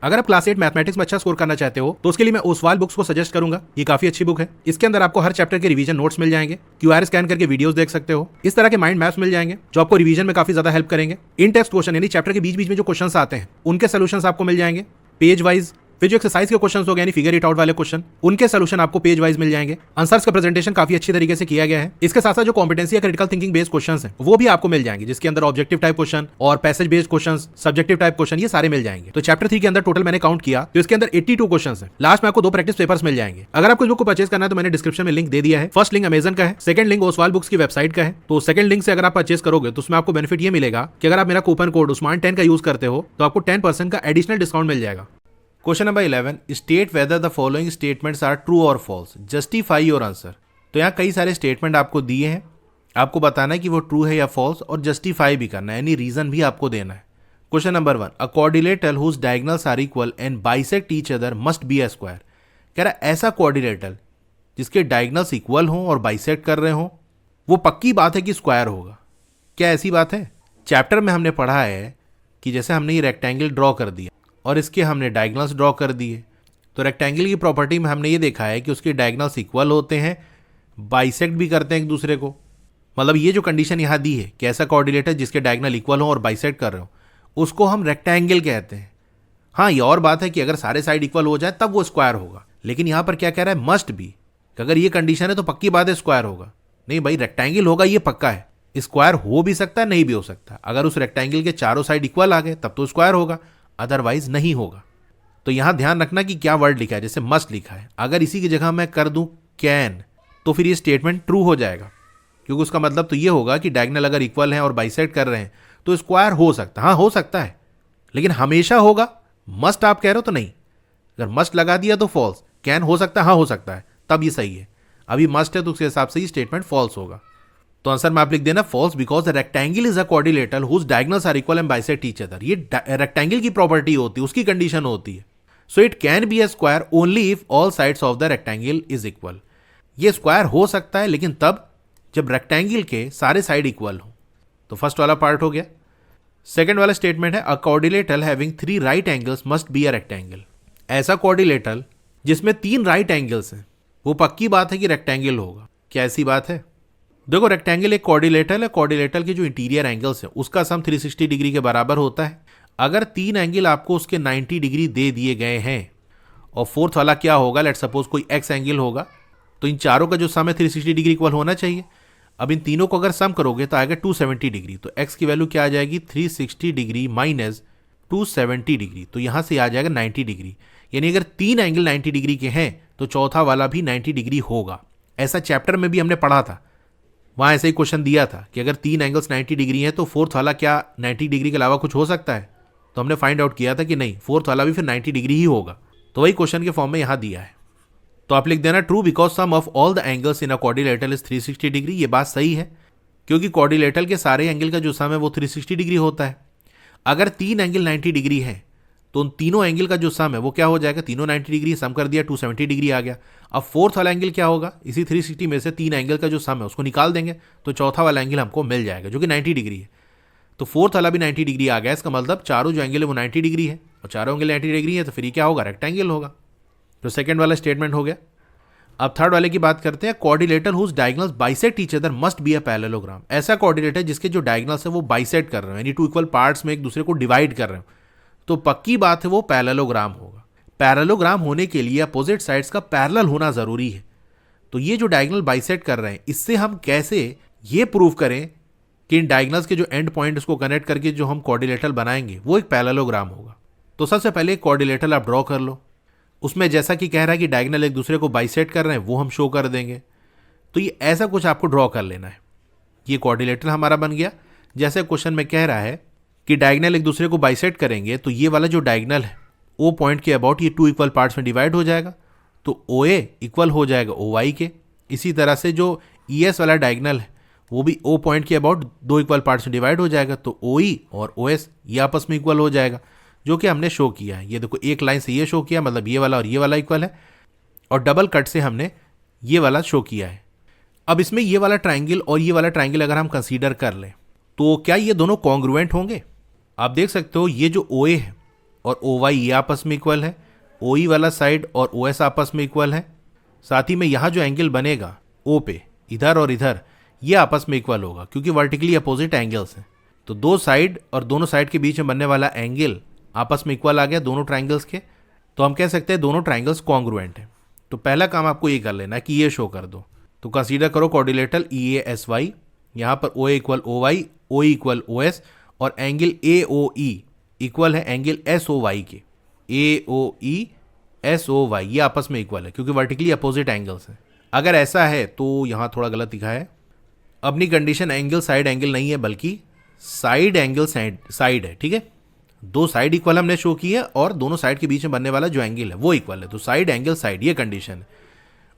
अगर आप क्लास 8 मैथमेटिक्स में अच्छा स्कोर करना चाहते हो तो उसके लिए मैं ओसवाल बुक्स को सजेस्ट करूंगा। ये काफी अच्छी बुक है। इसके अंदर आपको हर चैप्टर के रिवीजन नोट्स मिल जाएंगे, QR स्कैन करके वीडियोस देख सकते हो, इस तरह के माइंड मैप्स मिल जाएंगे जो आपको रिवीजन में काफी ज्यादा हेल्प करेंगे। इन टेक्स्ट क्वेश्चन यानी चैप्टर के बीच बीच में जो क्वेश्चन आते हैं उनके सोल्यूशन आपको मिल जाएंगे पेज वाइज। फिर जो एक्सरसाइज के क्वेश्चन हो गए यानी फिगर इट आउट वाले क्वेश्चन, उनके सोल्यूशन आपको पेज वाइज मिल जाएंगे। आंसर्स का प्रेजेंटेशन काफी अच्छी तरीके से किया गया है। इसके साथ साथ जो कॉम्पिटेंसी या क्रिटिकल थिंकिंग बेस्ड क्वेश्चन हैं वो भी आपको मिल जाएंगे, जिसके अंदर ऑब्जेक्टिव टाइप क्वेश्चन और passage based question, subjective type question, ये सारे मिल जाएंगे। तो चैप्टर 3 के अंदर टोटल मैंने काउंट किया तो इसके अंदर 82 क्वेश्चन है। लास्ट में आपको 2 प्रैक्टिस पेपर्स मिल जाएंगे। अगर आपको इस बुक को परचेज करना है तो मैंने डिस्क्रिप्शन में लिंक दे दिया है। फर्स्ट लिंक अमेजन का है, सेकंड लिंक ओसवाल बुक्स की वेबसाइट का है। तो सेकंड लिंक से अगर आप परचेज करोगे तो उसमें आपको बेनिफिट ये मिलेगा कि अगर आप मेरा कूपन कोड उस्मान 10 का यूज करते हो तो आपको 10% का एडिशनल डिस्काउंट मिल जाएगा। Question number 11, state whether the following statements are true और फॉल्स, जस्टिफाई योर आंसर। तो यहाँ कई सारे स्टेटमेंट आपको दिए हैं, आपको बताना है कि वो ट्रू है या फॉल्स, और जस्टिफाई भी करना है यानी रीजन भी आपको देना है। Question number 1, a quadrilateral whose diagonals are equal and bisect each other must be a square. कह रहा है ऐसा क्वाड्रिलेटरल जिसके डायगोनल्स इक्वल हों और बाइसेक्ट कर रहे हों, वो पक्की बात है कि स्क्वायर होगा। क्या ऐसी बात है? चैप्टर में हमने पढ़ा है कि जैसे हमने ये रेक्टेंगल ड्रॉ कर दिया और इसके हमने डायगोनल्स ड्रॉ कर दिए, तो रेक्टेंगल की प्रॉपर्टी में हमने ये देखा है कि उसके डायगोनल्स इक्वल होते हैं, बाइसेक्ट भी करते हैं एक दूसरे को। मतलब ये जो कंडीशन यहाँ दी है कि ऐसा कोऑर्डिनेटर जिसके डायगोनल इक्वल हो और बाइसेक्ट कर रहे हो, उसको हम रेक्टेंगल कहते हैं। हाँ, ये और बात है कि अगर सारे साइड इक्वल हो जाए तब वो स्क्वायर होगा, लेकिन यहाँ पर क्या कह रहा है, मस्ट बी। अगर ये कंडीशन है तो पक्की बात है स्क्वायर होगा। नहीं भाई, रेक्टेंगल होगा ये पक्का है, स्क्वायर हो भी सकता है नहीं भी हो सकता। अगर उस रेक्टेंगल के चारों साइड इक्वल आ गए तब तो स्क्वायर होगा, अदरवाइज नहीं होगा। तो यहां ध्यान रखना कि क्या वर्ड लिखा है, जैसे मस्ट लिखा है, अगर इसी की जगह मैं कर दूं कैन तो फिर ये स्टेटमेंट ट्रू हो जाएगा, क्योंकि उसका मतलब तो ये होगा कि डायगोनल अगर इक्वल है और बाइसेक्ट कर रहे हैं तो स्क्वायर हो सकता है। हाँ, हो सकता है, लेकिन हमेशा होगा। मस्ट आप कह रहे हो तो नहीं, अगर मस्ट लगा दिया तो फॉल्स, कैन हो सकता है, हाँ हो सकता है, तब ये सही है। अभी मस्ट है तो उसके हिसाब से ही स्टेटमेंट फॉल्स होगा। तो आंसर में आप लिख देना false because the rectangle is a quadrilateral whose diagonals are equal and bisect each other. ये रेक्टेंगल की प्रॉपर्टी होती है, उसकी कंडीशन होती है। So it can be a square only if all sides of the rectangle is equal. ये square हो सकता है लेकिन तब जब रेक्टेंगल के सारे साइड इक्वल हो। तो फर्स्ट वाला पार्ट हो गया। सेकेंड वाला स्टेटमेंट है अ quadrilateral having 3 right angles must be a rectangle. ऐसा क्वाड्रिलेटरल जिसमें 3 राइट एंगल्स हैं वो पक्की बात है कि रेक्टेंगल होगा। क्या ऐसी बात है? देखो, रेक्टेंगल एक क्वाड्रिलेटरल है, क्वाड्रिलेटरल के जो इंटीरियर एंगल्स है उसका सम 360 डिग्री के बराबर होता है। अगर 3 एंगल आपको उसके 90 डिग्री दे दिए गए हैं और फोर्थ वाला क्या होगा, लेट सपोज कोई एक्स एंगल होगा, तो इन चारों का जो सम है 360 डिग्री इक्वल होना चाहिए। अब इन तीनों को अगर सम करोगे तो आएगा 270 डिग्री। तो एक्स की वैल्यू क्या आ जाएगी, 360 डिग्री माइनस 270 डिग्री, तो यहां से आ जाएगा 90 डिग्री। यानी अगर 3 एंगल 90 डिग्री के हैं तो चौथा वाला भी 90 डिग्री होगा। ऐसा चैप्टर में भी हमने पढ़ा था, वहां ऐसे ही क्वेश्चन दिया था कि अगर 3 एंगल्स 90 डिग्री हैं तो फोर्थ वाला क्या 90 डिग्री के अलावा कुछ हो सकता है? तो हमने फाइंड आउट किया था कि नहीं, फोर्थ वाला भी फिर 90 डिग्री ही होगा। तो वही क्वेश्चन के फॉर्म में यहां दिया है। तो आप लिख देना true because sum of all the angles in a quadrilateral is 360 degree. ये बात सही है क्योंकि क्वाड्रिलेटरल के सारे एंगल का जो सम है वो 360 डिग्री होता है। अगर 3 एंगल 90 डिग्री है तो उन तीनों एंगल का जो सम है वो क्या हो जाएगा, तीनों 90 डिग्री, सम कर दिया 270 डिग्री आ गया। अब फोर्थ वाला एंगल क्या होगा, इसी 360 में से 3 एंगल का जो सम है उसको निकाल देंगे तो चौथा वाला एंगल हमको मिल जाएगा जो कि 90 डिग्री है। तो फोर्थ वाला भी 90 डिग्री आ गया, इसका मतलब चारों जो एंगल है वो 90 डिग्री है और चारों एंगल 90 डिग्री है, तो फिर ये क्या होगा, रेक्टेंगल होगा। तो सेकंड वाला स्टेटमेंट हो गया। अब थर्ड वाले की बात करते हैं, quadrilateral whose diagonals bisect each other must be a parallelogram. ऐसा क्वाड्रिलेटर जिसके जो डायगोनल्स है वो बाइसेक्ट कर रहे हैं, यानी 2 इक्वल पार्ट्स में एक दूसरे को डिवाइड कर रहे हैं, तो पक्की बात है वो पैरेललोग्राम होगा। पैरेललोग्राम होने के लिए अपोजिट साइड्स का पैरेलल होना जरूरी है। तो ये जो डायगोनल बाइसेक्ट कर रहे हैं, इससे हम कैसे ये प्रूव करें कि इन डायगनल्स के जो एंड पॉइंट उसको कनेक्ट करके जो हम क्वाड्रिलेटरल बनाएंगे वो एक पैरेललोग्राम होगा। तो सबसे पहले एक क्वाड्रिलेटरल आप ड्रॉ कर लो। उसमें जैसा कि कह रहा है कि डायगनल एक दूसरे को बाइसेक्ट कर रहे हैं वो हम शो कर देंगे। तो ये ऐसा कुछ आपको ड्रॉ कर लेना है। ये क्वाड्रिलेटरल हमारा बन गया। जैसे क्वेश्चन में कह रहा है कि डायगनल एक दूसरे को बाइसेक्ट करेंगे तो ये वाला जो डायगनल है ओ पॉइंट के अबाउट ये 2 इक्वल पार्ट्स में डिवाइड हो जाएगा, तो ओ ए इक्वल हो जाएगा ओ वाई के। इसी तरह से जो ई एस वाला डायगनल है वो भी ओ पॉइंट के अबाउट 2 इक्वल पार्ट्स में डिवाइड हो जाएगा, तो ओ ई और ओ एस ये आपस में इक्वल हो जाएगा, जो कि हमने शो किया है। ये देखो एक लाइन से ये शो किया, मतलब ये वाला और ये वाला इक्वल है, और डबल कट से हमने ये वाला शो किया है। अब इसमें ये वाला ट्राइंगल और ये वाला ट्राइंगल अगर हम कंसीडर कर लें तो क्या ये दोनों कॉन्ग्रुएंट होंगे? आप देख सकते हो ये जो ओ ए है और ओ वाई ये आपस में इक्वल है, ओ ई वाला साइड और ओ एस आपस में इक्वल है। साथ ही में यहाँ जो एंगल बनेगा ओ पे, इधर और इधर, ये आपस में इक्वल होगा क्योंकि वर्टिकली अपोजिट एंगल्स हैं। तो दो साइड और दोनों साइड के बीच में बनने वाला एंगल आपस में इक्वल आ गया दोनों ट्राइंगल्स के। तो हम कह सकते हैं दोनों ट्राइंगल्स कॉन्ग्रुएंट हैं। तो पहला काम आपको ये कर लेना है कि ये शो कर दो। तो कंसीडर करो quadrilateral E A S Y, यहाँ पर O A equal O Y, O E equal O S, और angle A O E equal है एंगल एस ओ वाई के। A O E S O Y ये आपस में equal है क्योंकि वर्टिकली अपोजिट एंगल्स हैं। अगर ऐसा है तो यहाँ थोड़ा गलत लिखा है। अपनी कंडीशन एंगल साइड एंगल नहीं है बल्कि साइड एंगल साइड है, ठीक है। दो साइड इक्वल हमने शो की है और दोनों साइड के बीच में बनने वाला जो एंगल है वो इक्वल है, तो साइड एंगल साइड ये कंडीशन है।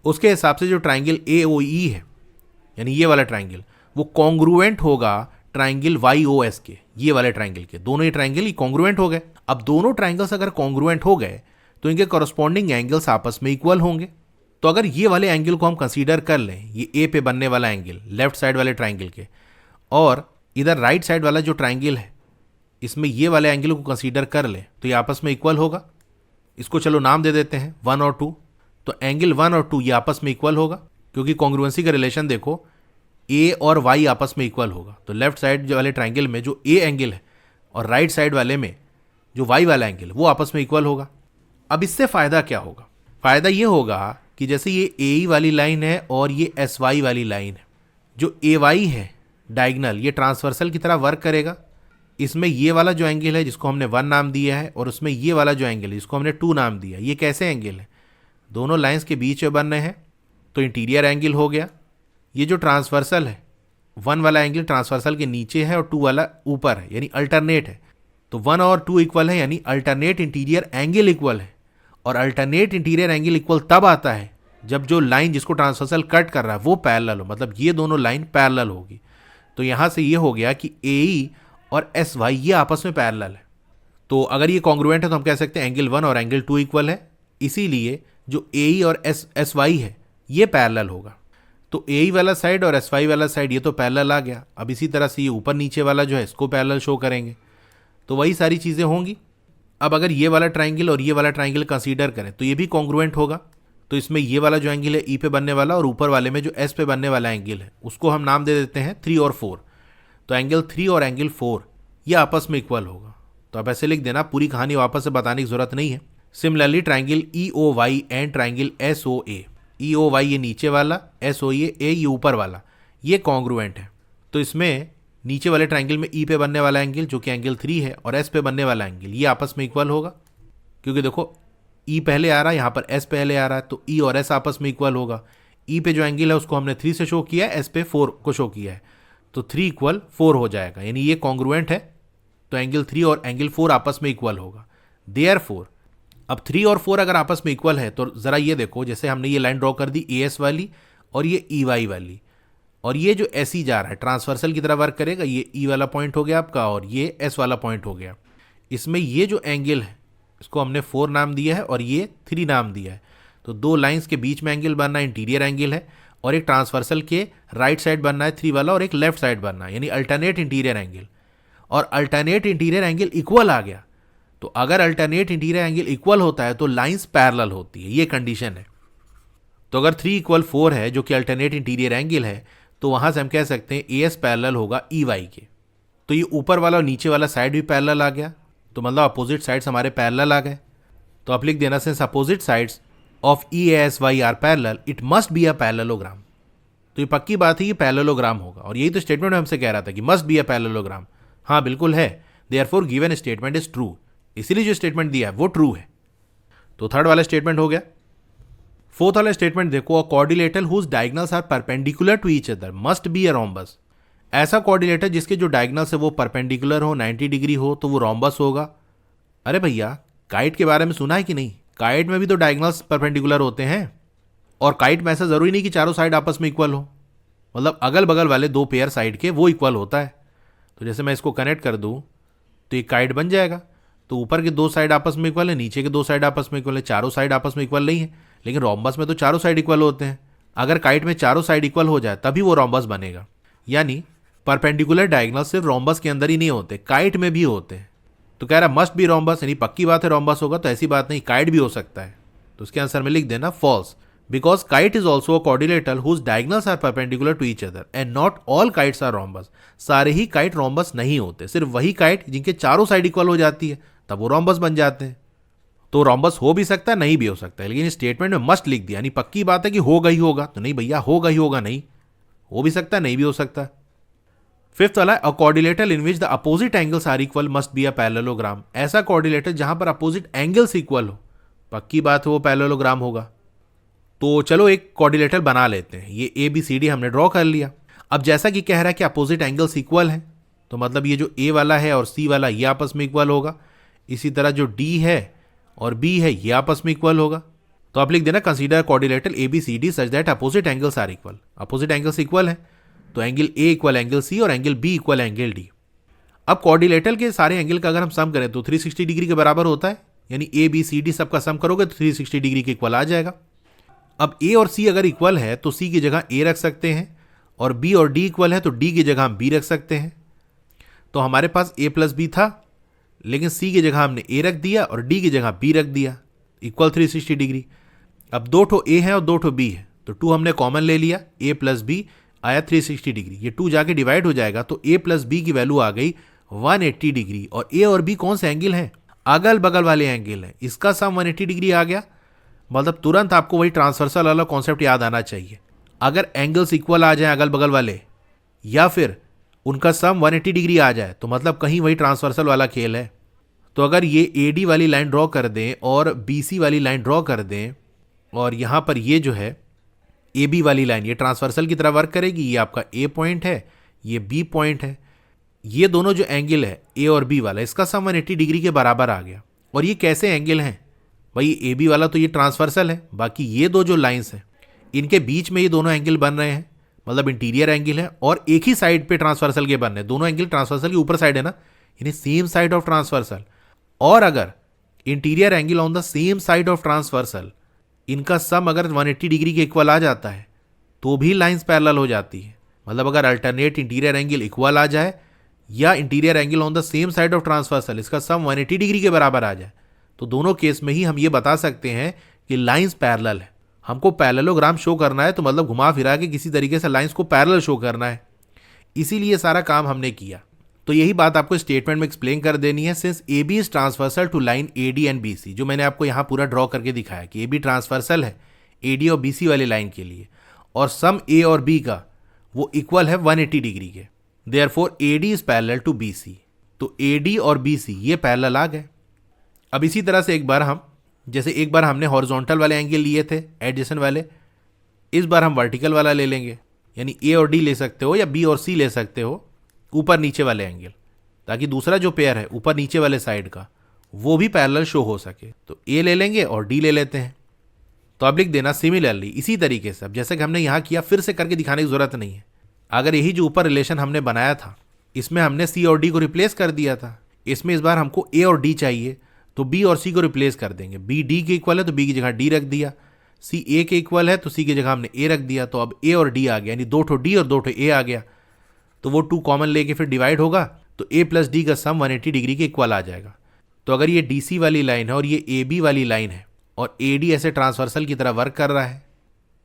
उसके हिसाब से जो ट्राइंगल ए ओ ई है यानी ये वाला ट्राइंगल वो कॉन्ग्रुएंट होगा ट्राइंगल वाई ओ एस के, ये वाले ट्राइंगल के। दोनों ही ट्राइंगल ही कॉन्ग्रुएंट हो गए। अब दोनों ट्राइंगल्स अगर कॉन्ग्रुएंट हो गए तो इनके कॉरस्पॉन्डिंग एंगल्स आपस में इक्वल होंगे। तो अगर ये वाले एंगल को हम कंसीडर कर लें, ये ए पे बनने वाला एंगल लेफ्ट साइड वाले ट्राइंगल के, और इधर राइट साइड वाला जो ट्राइंगल है इसमें ये वाले एंगल को कंसीडर कर लें तो ये आपस में इक्वल होगा। इसको चलो नाम दे देते हैं 1 और 2। तो एंगल 1 और 2 ये आपस में इक्वल होगा क्योंकि कॉन्ग्रुएंसी का रिलेशन देखो ए और वाई आपस में इक्वल होगा। तो लेफ्ट साइड वाले ट्राइंगल में जो ए एंगल है और राइट साइड वाले में जो वाई वाला एंगल वो आपस में इक्वल होगा। अब इससे फ़ायदा क्या होगा? फ़ायदा ये होगा कि जैसे ये ए ई वाली लाइन है और ये एस वाई वाली लाइन है, जो ए वाई है डायगनल ये ट्रांसवर्सल की तरह वर्क करेगा। इसमें ये वाला जो एंगल है जिसको हमने 1 नाम दिया है और उसमें ये वाला जो एंगल है जिसको हमने 2 नाम दिया है, ये कैसे एंगल है? दोनों लाइंस के बीच में बन रहे हैं, तो इंटीरियर एंगल हो गया। ये जो ट्रांसवर्सल है 1 वाला एंगल ट्रांसवर्सल के नीचे है और 2 वाला ऊपर है यानी अल्टरनेट है। तो 1 और 2 इक्वल है यानी अल्टरनेट इंटीरियर एंगल इक्वल है। और अल्टरनेट इंटीरियर एंगल इक्वल तब आता है जब जो लाइन जिसको ट्रांसवर्सल कट कर रहा है वो पैरेलल हो, मतलब ये दोनों लाइन पैरेलल होगी। तो यहाँ से ये हो गया कि ए ई और एस वाई ये आपस में पैरेलल है। तो अगर ये कॉन्ग्रुएंट है तो हम कह सकते हैं एंगल 1 और एंगल 2 इक्वल है, इसीलिए जो ए ई और एस वाई है ये पैरेलल होगा। तो ए ई वाला साइड और एस वाई वाला साइड ये तो पैरेलल आ गया। अब इसी तरह से ये ऊपर नीचे वाला जो है इसको पैरेलल शो करेंगे, तो वही सारी चीज़ें होंगी। अब अगर ये वाला ट्राइंगल और ये वाला ट्राइंगल कंसीडर करें तो ये भी कॉन्ग्रुएंट होगा। तो इसमें ये वाला जो एंगल है ई पे बनने वाला और ऊपर वाले में जो एस पे बनने वाला एंगल है उसको हम नाम दे देते हैं 3 और 4। तो एंगल 3 और एंगल 4 ये आपस में इक्वल होगा। तो आप ऐसे लिख देना, पूरी कहानी वापस से बताने की जरूरत नहीं है। Similarly triangle E O Y and triangle S O A, E O Y ये नीचे वाला, एस ओ ए ये ऊपर वाला, ये कॉन्ग्रुएंट है। तो इसमें नीचे वाले ट्राइंगल में ई पे बनने वाला एंगल जो कि एंगल 3 है और एस पे बनने वाला एंगल ये आपस में इक्वल होगा, क्योंकि देखो ई पहले आ रहा है, यहाँ पर एस पहले आ रहा है, तो ई और एस आपस में इक्वल होगा। ई पे जो एंगल है उसको हमने 3 से शो किया है, एस पे 4 को शो किया है, तो 3 इक्वल 4 हो जाएगा, यानी ये कॉन्ग्रुएंट है। तो एंगल 3 और एंगल 4 आपस में इक्वल होगा। देयरफॉर अब 3 और 4 अगर आपस में इक्वल है तो ज़रा ये देखो, जैसे हमने ये लाइन ड्रॉ कर दी ए एस वाली और ये ई वाई वाली, और ये जो एस ई जा रहा है ट्रांसवर्सल की तरह वर्क करेगा। ये ई वाला पॉइंट हो गया आपका और ये एस वाला पॉइंट हो गया। इसमें ये जो एंगल है इसको हमने 4 नाम दिया है और ये 3 नाम दिया है। तो दो लाइंस के बीच में एंगल बनना है, इंटीरियर एंगल है, और एक ट्रांसवर्सल के राइट साइड बनना है 3 वाला और एक लेफ्ट साइड बनना है, यानी अल्टरनेट इंटीरियर एंगल। और अल्टरनेट इंटीरियर एंगल इक्वल आ गया। तो अगर अल्टरनेट इंटीरियर एंगल इक्वल होता है तो लाइंस पैरेलल होती है, ये कंडीशन है। तो अगर 3 इक्वल 4 है जो कि अल्टरनेट इंटीरियर एंगल है, तो वहाँ से हम कह सकते हैं ए एस पैरेलल होगा ई वाई के। तो ये ऊपर वाला और नीचे वाला साइड भी पैरेलल आ गया, तो मतलब अपोजिट साइड्स हमारे पैरेलल आ गए। तो आप लिख देना, since opposite sides of E S Y are parallel it must be a parallelogram. तो ये पक्की बात है, ये पैरेललोग्राम होगा। और यही तो स्टेटमेंट में हमसे कह रहा था कि मस्ट बी अ पैरेललोग्राम। हाँ बिल्कुल है, therefore given statement is true, इसीलिए जो स्टेटमेंट दिया है वो ट्रू है। तो थर्ड वाला स्टेटमेंट हो गया। फोर्थ वाला स्टेटमेंट देखो, a quadrilateral whose diagonals are perpendicular to each other must be a rhombus. ऐसा कोऑर्डिनेटर जिसके जो डायगोनल्स है वो परपेंडिकुलर हो, 90 डिग्री हो, तो वो रोम्बस होगा। अरे भैया, काइट के बारे में सुना है कि नहीं? काइट में भी तो डायगोनल्स परपेंडिकुलर होते हैं। और काइट में ऐसा जरूरी नहीं कि चारों साइड आपस में इक्वल हो, मतलब अगल बगल वाले दो पेयर साइड के वो इक्वल होता है। तो जैसे मैं इसको कनेक्ट कर दूं तो एक काइट बन जाएगा। तो ऊपर के दो साइड आपस में इक्वल है, नीचे के दो साइड आपस में इक्वल है, चारों साइड आपस में इक्वल नहीं है। लेकिन रोम्बस में तो चारों साइड इक्वल होते हैं। अगर काइट में चारों साइड इक्वल हो जाए तभी वो रोम्बस बनेगा। यानी परपेंडिकुलर डायगोनल सिर्फ रोम्बस के अंदर ही नहीं होते, काइट में भी होते हैं। तो कह रहा मस्ट बी रोम्बस, यानी पक्की बात है रोम्बस होगा। तो ऐसी बात नहीं, काइट भी हो सकता है। तो उसके आंसर में लिख देना false, because kite is also a quadrilateral whose diagonals are perpendicular to each other and not all kites are rhombus. सारे ही काइट रोम्बस नहीं होते, सिर्फ वही काइट जिनके चारों साइड इक्वल हो जाती है तब वो रोम्बस बन जाते हैं। तो रोम्बस हो भी सकता है, नहीं भी हो सकता है, लेकिन स्टेटमेंट में मस्ट लिख दिया, यानी पक्की बात है कि होगा ही होगा। तो नहीं भैया, होगा ही होगा नहीं, हो भी सकता है, नहीं भी हो सकता। फिफ्थ वाला, a quadrilateral in which the opposite angles are equal must be a parallelogram. ऐसा कोऑर्डिनेटर जहां पर अपोजिट एंगल्स इक्वल हो, पक्की बात है वो पैरेललोग्राम होगा। तो चलो एक कोऑर्डिनेटर बना लेते हैं। ये ए बी सी डी हमने ड्रॉ कर लिया। अब जैसा कि कह रहा है कि अपोजिट एंगल्स इक्वल हैं, तो मतलब ये जो ए वाला है और सी वाला ये आपस में इक्वल होगा। इसी तरह जो डी है और बी है ये आपस में इक्वल होगा। तो आप लिख देना consider coordinator A B C D such that opposite angles are equal. Opposite angles equal है तो angle A equal angle C और angle B equal angle D. अब कोऑर्डिनेटर के सारे एंगल का अगर हम सम करें तो 360 डिग्री के बराबर होता है, यानी ए बी सी डी सबका सम करोगे तो 360 डिग्री के इक्वल आ जाएगा। अब ए और सी अगर इक्वल है तो सी की जगह ए रख सकते हैं, और बी और डी इक्वल है तो डी की जगह हम बी रख सकते हैं। तो हमारे पास ए प्लस बी था, लेकिन सी की जगह हमने ए रख दिया और डी की जगह बी रख दिया, इक्वल 360 डिग्री। अब दो ठो ए है और दो ठो बी है, तो 2 हमने कॉमन ले लिया, ए प्लस बी आया 360 डिग्री। ये 2 जाके डिवाइड हो जाएगा तो ए प्लस बी की वैल्यू आ गई 180 डिग्री। और ए और बी कौन से एंगल हैं? अगल बगल वाले एंगल हैं। इसका सम 180 डिग्री आ गया, मतलब तुरंत आपको वही ट्रांसवर्सल वाला कॉन्सेप्ट याद आना चाहिए। अगर एंगल्स इक्वल आ जाए अगल बगल वाले, या फिर उनका सम 180 डिग्री आ जाए, तो मतलब कहीं वही ट्रांसवर्सल वाला खेल है। तो अगर ये ए डी वाली लाइन ड्रॉ कर दें और बी सी वाली लाइन ड्रॉ कर दें, और यहाँ पर ये जो है ए बी वाली लाइन ये ट्रांसवर्सल की तरह वर्क करेगी। ये आपका ए पॉइंट है, ये बी पॉइंट है। ये दोनों जो एंगल है ए और बी वाला, इसका सम 180 डिग्री के बराबर आ गया। और ये कैसे एंगल हैं भाई? ए बी वाला तो ये ट्रांसवर्सल है, बाकी ये दो जो लाइंस हैं इनके बीच में ये दोनों एंगल बन रहे हैं, मतलब इंटीरियर एंगल है, और एक ही साइड पे ट्रांसवर्सल के बन रहे हैं। दोनों एंगल ट्रांसवर्सल के ऊपर साइड है ना, यानी सेम साइड ऑफ ट्रांसवर्सल। और अगर interior angle on the same side of transversal, इनका सम अगर 180 डिग्री के इक्वल आ जाता है तो भी लाइंस पैरेलल हो जाती है। मतलब अगर अल्टरनेट इंटीरियर एंगल इक्वल आ जाए या interior angle on the same side of transversal इसका सम 180 डिग्री के बराबर आ जाए, तो दोनों केस में ही हम ये बता सकते हैं कि लाइंस पैरेलल है। हमको पैरेललोग्राम शो करना है तो मतलब घुमा फिरा के किसी तरीके से लाइंस को पैरेलल शो करना है, इसीलिए सारा काम हमने किया। तो यही बात आपको स्टेटमेंट में एक्सप्लेन कर देनी है। Since A B is transversal to line A D and B C, जो मैंने आपको यहाँ पूरा ड्रॉ करके दिखाया कि ए बी ट्रांसवर्सल है ए डी और बी सी वाली लाइन के लिए, और सम ए और बी का वो इक्वल है 180 डिग्री के। Therefore A D is parallel to B C. तो ए डी और बी सी ये पैरेलल आ गए। अब इसी तरह से एक बार हमने हॉरिजॉन्टल वाले एंगल लिए थे एडजेसेंट वाले, इस बार हम वर्टिकल वाला ले लेंगे, यानी ए और डी ले सकते हो या बी और सी ले सकते हो, ऊपर नीचे वाले एंगल, ताकि दूसरा जो पेयर है ऊपर नीचे वाले साइड का वो भी पैरेलल शो हो सके। तो ए ले लेंगे और डी ले लेते हैं। तो आप लिख देना सिमिलरली, इसी तरीके से। अब जैसे कि हमने यहाँ किया, फिर से करके दिखाने की जरूरत नहीं है। अगर यही जो ऊपर रिलेशन हमने बनाया था इसमें हमने सी और डी को रिप्लेस कर दिया था, इसमें इस बार हमको ए और डी चाहिए, तो बी और सी को रिप्लेस कर देंगे। बी डी के इक्वल है तो बी की जगह डी रख दिया, सी ए के इक्वल है तो सी की जगह हमने ए रख दिया। तो अब ए और डी आ गया, यानी 2 ठो डी और 2 ठो ए आ गया। तो वो 2 कॉमन लेके फिर डिवाइड होगा तो ए प्लस डी का सम 180 डिग्री के इक्वल आ जाएगा। तो अगर ये डी सी वाली लाइन है और ये ए बी वाली लाइन है और ए डी ऐसे ट्रांसवर्सल की तरह वर्क कर रहा है,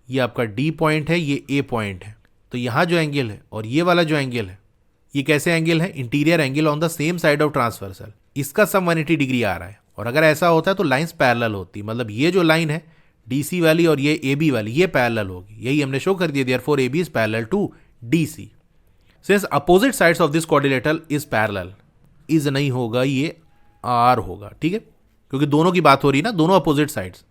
ये आपका डी पॉइंट है, ये ए पॉइंट है, तो यहाँ जो एंगल है और ये वाला जो एंगल है ये कैसे एंगल है? Interior angle on the same side of transversal, इसका सम 180 डिग्री आ रहा है। और अगर ऐसा होता है तो लाइंस पैरेलल होती, मतलब ये जो लाइन है DC वाली और ये AB वाली ये पैरेलल होगी, यही हमने शो कर दिया। Therefore AB is parallel to DC। Since opposite sides of this quadrilateral is parallel, is नहीं होगा, ये R होगा, ठीक है, क्योंकि दोनों की बात हो रही है ना, दोनों अपोजिट साइड्स।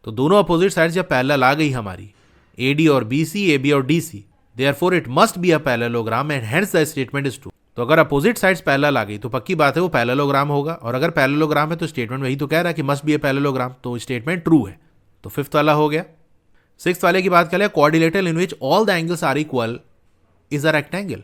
तो दोनों अपोजिट साइड्स जब पैरेलल आ गई हमारी, AD और BC, AB और DC, therefore it must be a parallelogram and hence the statement is true. तो अगर अपोजिट साइड्स पैरेलल आ गई तो पक्की बात है वो पैरेललोग्राम होगा, और अगर पैरेललोग्राम है तो स्टेटमेंट वही तो कह रहा है कि मस्ट बी अ पैरेललोग्राम, तो स्टेटमेंट ट्रू है। तो फिफ्थ वाला हो गया। सिक्स्थ वाले की बात करें, quadrilateral in which all the angles are equal is a rectangle.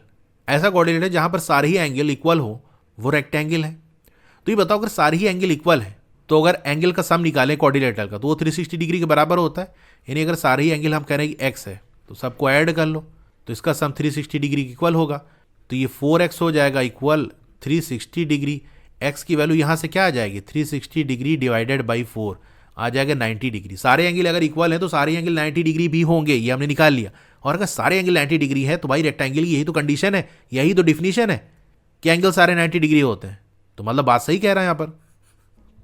ऐसा क्वाड्रिलेटर जहां पर सारे ही एंगल इक्वल हो वो रेक्टेंगल है। तो ये बताओ अगर सारे ही एंगल इक्वल है तो अगर एंगल का सम निकालें क्वाड्रिलेटरल का तो वो 360 डिग्री के बराबर होता है। यानी अगर सारे ही एंगल हम कह रहे हैं कि x है तो सबको ऐड कर लो तो इसका सम 360 डिग्री इक्वल होगा। तो ये 4x हो जाएगा इक्वल 360 डिग्री। x की वैल्यू यहाँ से क्या आ जाएगी, 360 डिग्री डिवाइडेड बाई 4 आ जाएगा 90 डिग्री। सारे एंगल अगर इक्वल है तो सारे एंगल 90 डिग्री भी होंगे, ये हमने निकाल लिया। और अगर सारे एंगल 90 डिग्री है तो भाई रेक्टेंगल की यही तो कंडीशन है, यही तो डिफिनीशन है कि एंगल सारे 90 डिग्री होते हैं। तो मतलब बात सही कह रहा है यहाँ पर।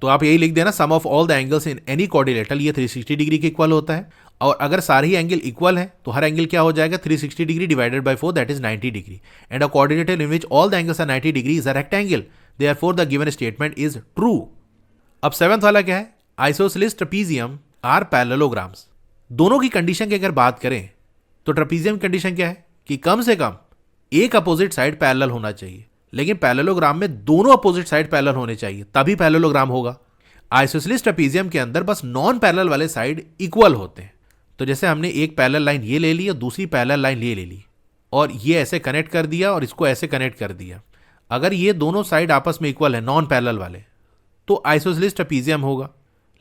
तो आप यही लिख देना, sum of all the angles in any quadrilateral, ये 360 डिग्री के इक्वल होता है। और अगर सारे ही एंगल इक्वल हैं तो हर एंगल क्या हो जाएगा, 360 degree divided by 4 that is 90 degree. And a quadrilateral in which all the angles are 90 degree is a rectangle, therefore the given statement is true. अब सेवंथ वाला क्या है, आइसोसेलेस ट्रेपीजियम आर पैरेललोग्राम्स। दोनों की condition की अगर बात करें तो ट्रेपीजियम कंडीशन क्या है कि कम से कम एक अपोजिट साइड पैरेलल होना चाहिए, लेकिन पैरेललोग्राम में दोनों अपोजिट साइड पैरेलल होने चाहिए तभी पैरेललोग्राम होगा। आइसोसेलेस ट्रेपीजियम के अंदर बस नॉन पैरेलल वाले साइड इक्वल होते हैं। तो जैसे हमने एक पैरेलल लाइन ये ले ली और दूसरी पैरेलल लाइन ये ले ली और ये ऐसे कनेक्ट कर दिया और इसको ऐसे कनेक्ट कर दिया, अगर ये दोनों साइड आपस में इक्वल है नॉन पैरेलल वाले तो आइसोसेलेस ट्रेपीजियम होगा।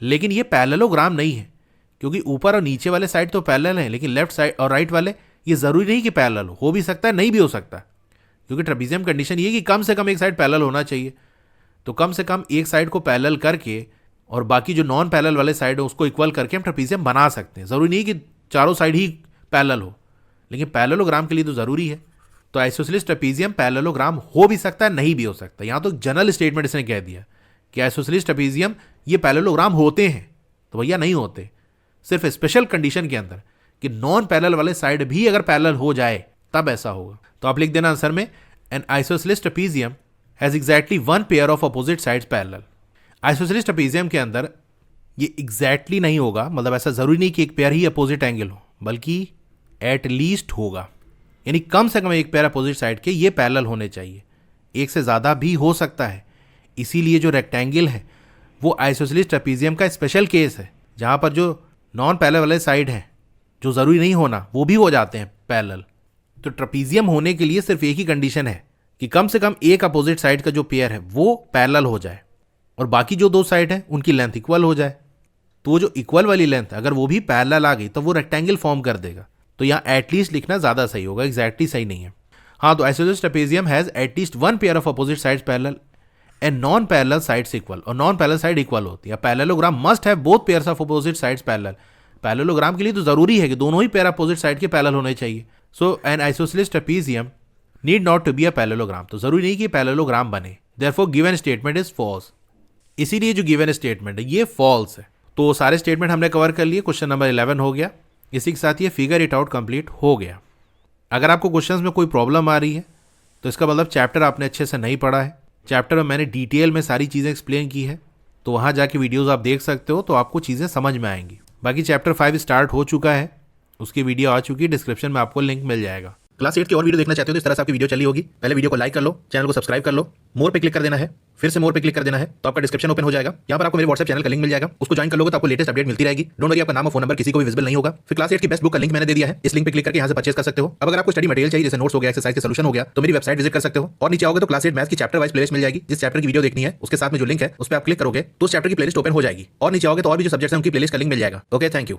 लेकिन ये पैरेललोग्राम नहीं है क्योंकि ऊपर और नीचे वाले साइड तो पैरेलल हैं, लेकिन लेफ्ट साइड और राइट वाले ये जरूरी नहीं कि पैरेलल हो भी सकता है नहीं भी हो सकता, क्योंकि ट्रेपीजियम कंडीशन ये कि कम से कम एक साइड पैरेलल होना चाहिए। तो कम से कम एक साइड को पैरेलल करके और बाकी जो नॉन पैरेलल वाले साइड है उसको इक्वल करके हम ट्रेपीजियम बना सकते हैं। जरूरी नहीं कि चारों साइड ही पैरेलल हो, लेकिन पैरेललोग्राम के लिए तो जरूरी है। तो आइसोसेलेस ट्रेपीजियम पैरेललोग्राम हो भी सकता है नहीं भी हो सकता। यहाँ तो जनरल स्टेटमेंट इसने कह दिया कि आइसोसेलेस ट्रेपीजियम ये पैरेललोग्राम होते हैं, तो भैया नहीं होते, सिर्फ स्पेशल कंडीशन के अंदर कि नॉन पैरेलल वाले साइड भी अगर पैरेलल हो जाए तब ऐसा होगा। तो आप लिख देना आंसर में, N isosceles trapezium has exactly one pair of opposite sides parallel. Isosceles trapezium के अंदर ये एग्जैक्टली नहीं होगा, मतलब ऐसा जरूरी नहीं कि एक पेयर ही अपोजिट एंगल हो, बल्कि एट लीस्ट होगा, यानी कम से कम एक पेयर अपोजिट साइड के ये पैरेलल होने चाहिए। एक से ज़्यादा भी हो सकता है, इसीलिए जो रेक्टेंगल है वो आइसोसेलेस ट्रेपीजियम का स्पेशल केस है, जहाँ पर जो नॉन पैरेलल वाले साइड हैं जो ज़रूरी नहीं होना वो भी हो जाते हैं पैरेलल। तो ट्रेपीजियम होने के लिए सिर्फ एक ही कंडीशन है कि कम से कम एक अपोजिट साइड का जो पेयर है वो पैरेलल हो जाए और बाकी जो दो साइड हैं उनकी लेंथ इक्वल हो जाए। तो वो जो इक्वल वाली लेंथ अगर वो भी पैरेलल आ गई तो वो रेक्टेंगल फॉर्म कर देगा। तो यहाँ एटलीस्ट लिखना ज़्यादा सही होगा, एग्जैक्टली सही नहीं है। हाँ, तो isosceles trapezium has at least one pair of opposite sides parallel and non parallel sides equal, और नॉन पैरेलल साइड इक्वल होती है। Parallelogram must have both pairs of opposite sides parallel. Parallelogram के लिए तो जरूरी है कि दोनों ही पेयर अपोजिट साइड के पैरेलल होने चाहिए। So an isosceles trapezium need not to be a parallelogram, तो जरूरी नहीं कि पैरेललोग्राम बने। Therefore given statement is false, इसीलिए जो गिवन स्टेटमेंट है ये फॉल्स है। तो सारे स्टेटमेंट हमने कवर कर लिए। क्वेश्चन नंबर 11 हो गया। इसी के साथ ये फिगर इट आउट कंप्लीट हो गया। अगर आपको क्वेश्चंस में कोई प्रॉब्लम आ रही है तो इसका मतलब चैप्टर आपने अच्छे से नहीं पढ़ा है। चैप्टर में मैंने डिटेल में सारी चीज़ें एक्सप्लेन की है, तो वहाँ जाके वीडियोज़ आप देख सकते हो, तो आपको चीज़ें समझ में आएंगी। बाकी चैप्टर 5 स्टार्ट हो चुका है, उसकी वीडियो आ चुकी है, डिस्क्रिप्शन में आपको लिंक मिल जाएगा।
क्लास 8 की और वीडियो देखना चाहते हो तो इस तरह से आपकी वीडियो चली होगी। पहले वीडियो को लाइक कर लो, चैनल को सब्सक्राइब कर लो, मोर पे क्लिक कर देना है, फिर से मोर पे क्लिक कर देना है, तो आपका डिस्क्रिप्शन ओपन हो जाएगा। यहाँ पर आपको मेरे व्हाट्सएप चैनल का लिंक मिल जाएगा, उसको ज्वाइन कर लोगे तो आपको लेटेस्ट अपडेट मिलती रहेगी। डोंट वरी, आपका नाम और फोन नंबर किसी को भी विजिबल नहीं होगा। फिर क्लास 8 की बेस्ट बुक का लिंक मैंने दे दिया है, इस लिंक पे क्लिक करके यहाँ से परचेज कर सकते हो। अब अगर आपको स्टडी मटेरियल चाहिए, जैसे नोट्स हो गया, एक्सरसाइज के सॉल्यूशन हो गया, तो मेरी वेबसाइट विजिट कर सकते हो। और नीचे आओगे तो क्लास 8 मैथ्स की चैप्टर वाइज प्लेलिस्ट मिल जाएगी। जिस चैप्टर की वीडियो देखनी है उसके साथ में जो लिंक है उस पर आप क्लिक करोगे तो उस चैप्टर की प्लेलिस्ट ओपन हो जाएगी। और नीचे आओगे तो और भी जो सब्जेक्ट्स हैं उनकी प्लेलिस्ट का लिंक मिल जाएगा। Okay, thank you.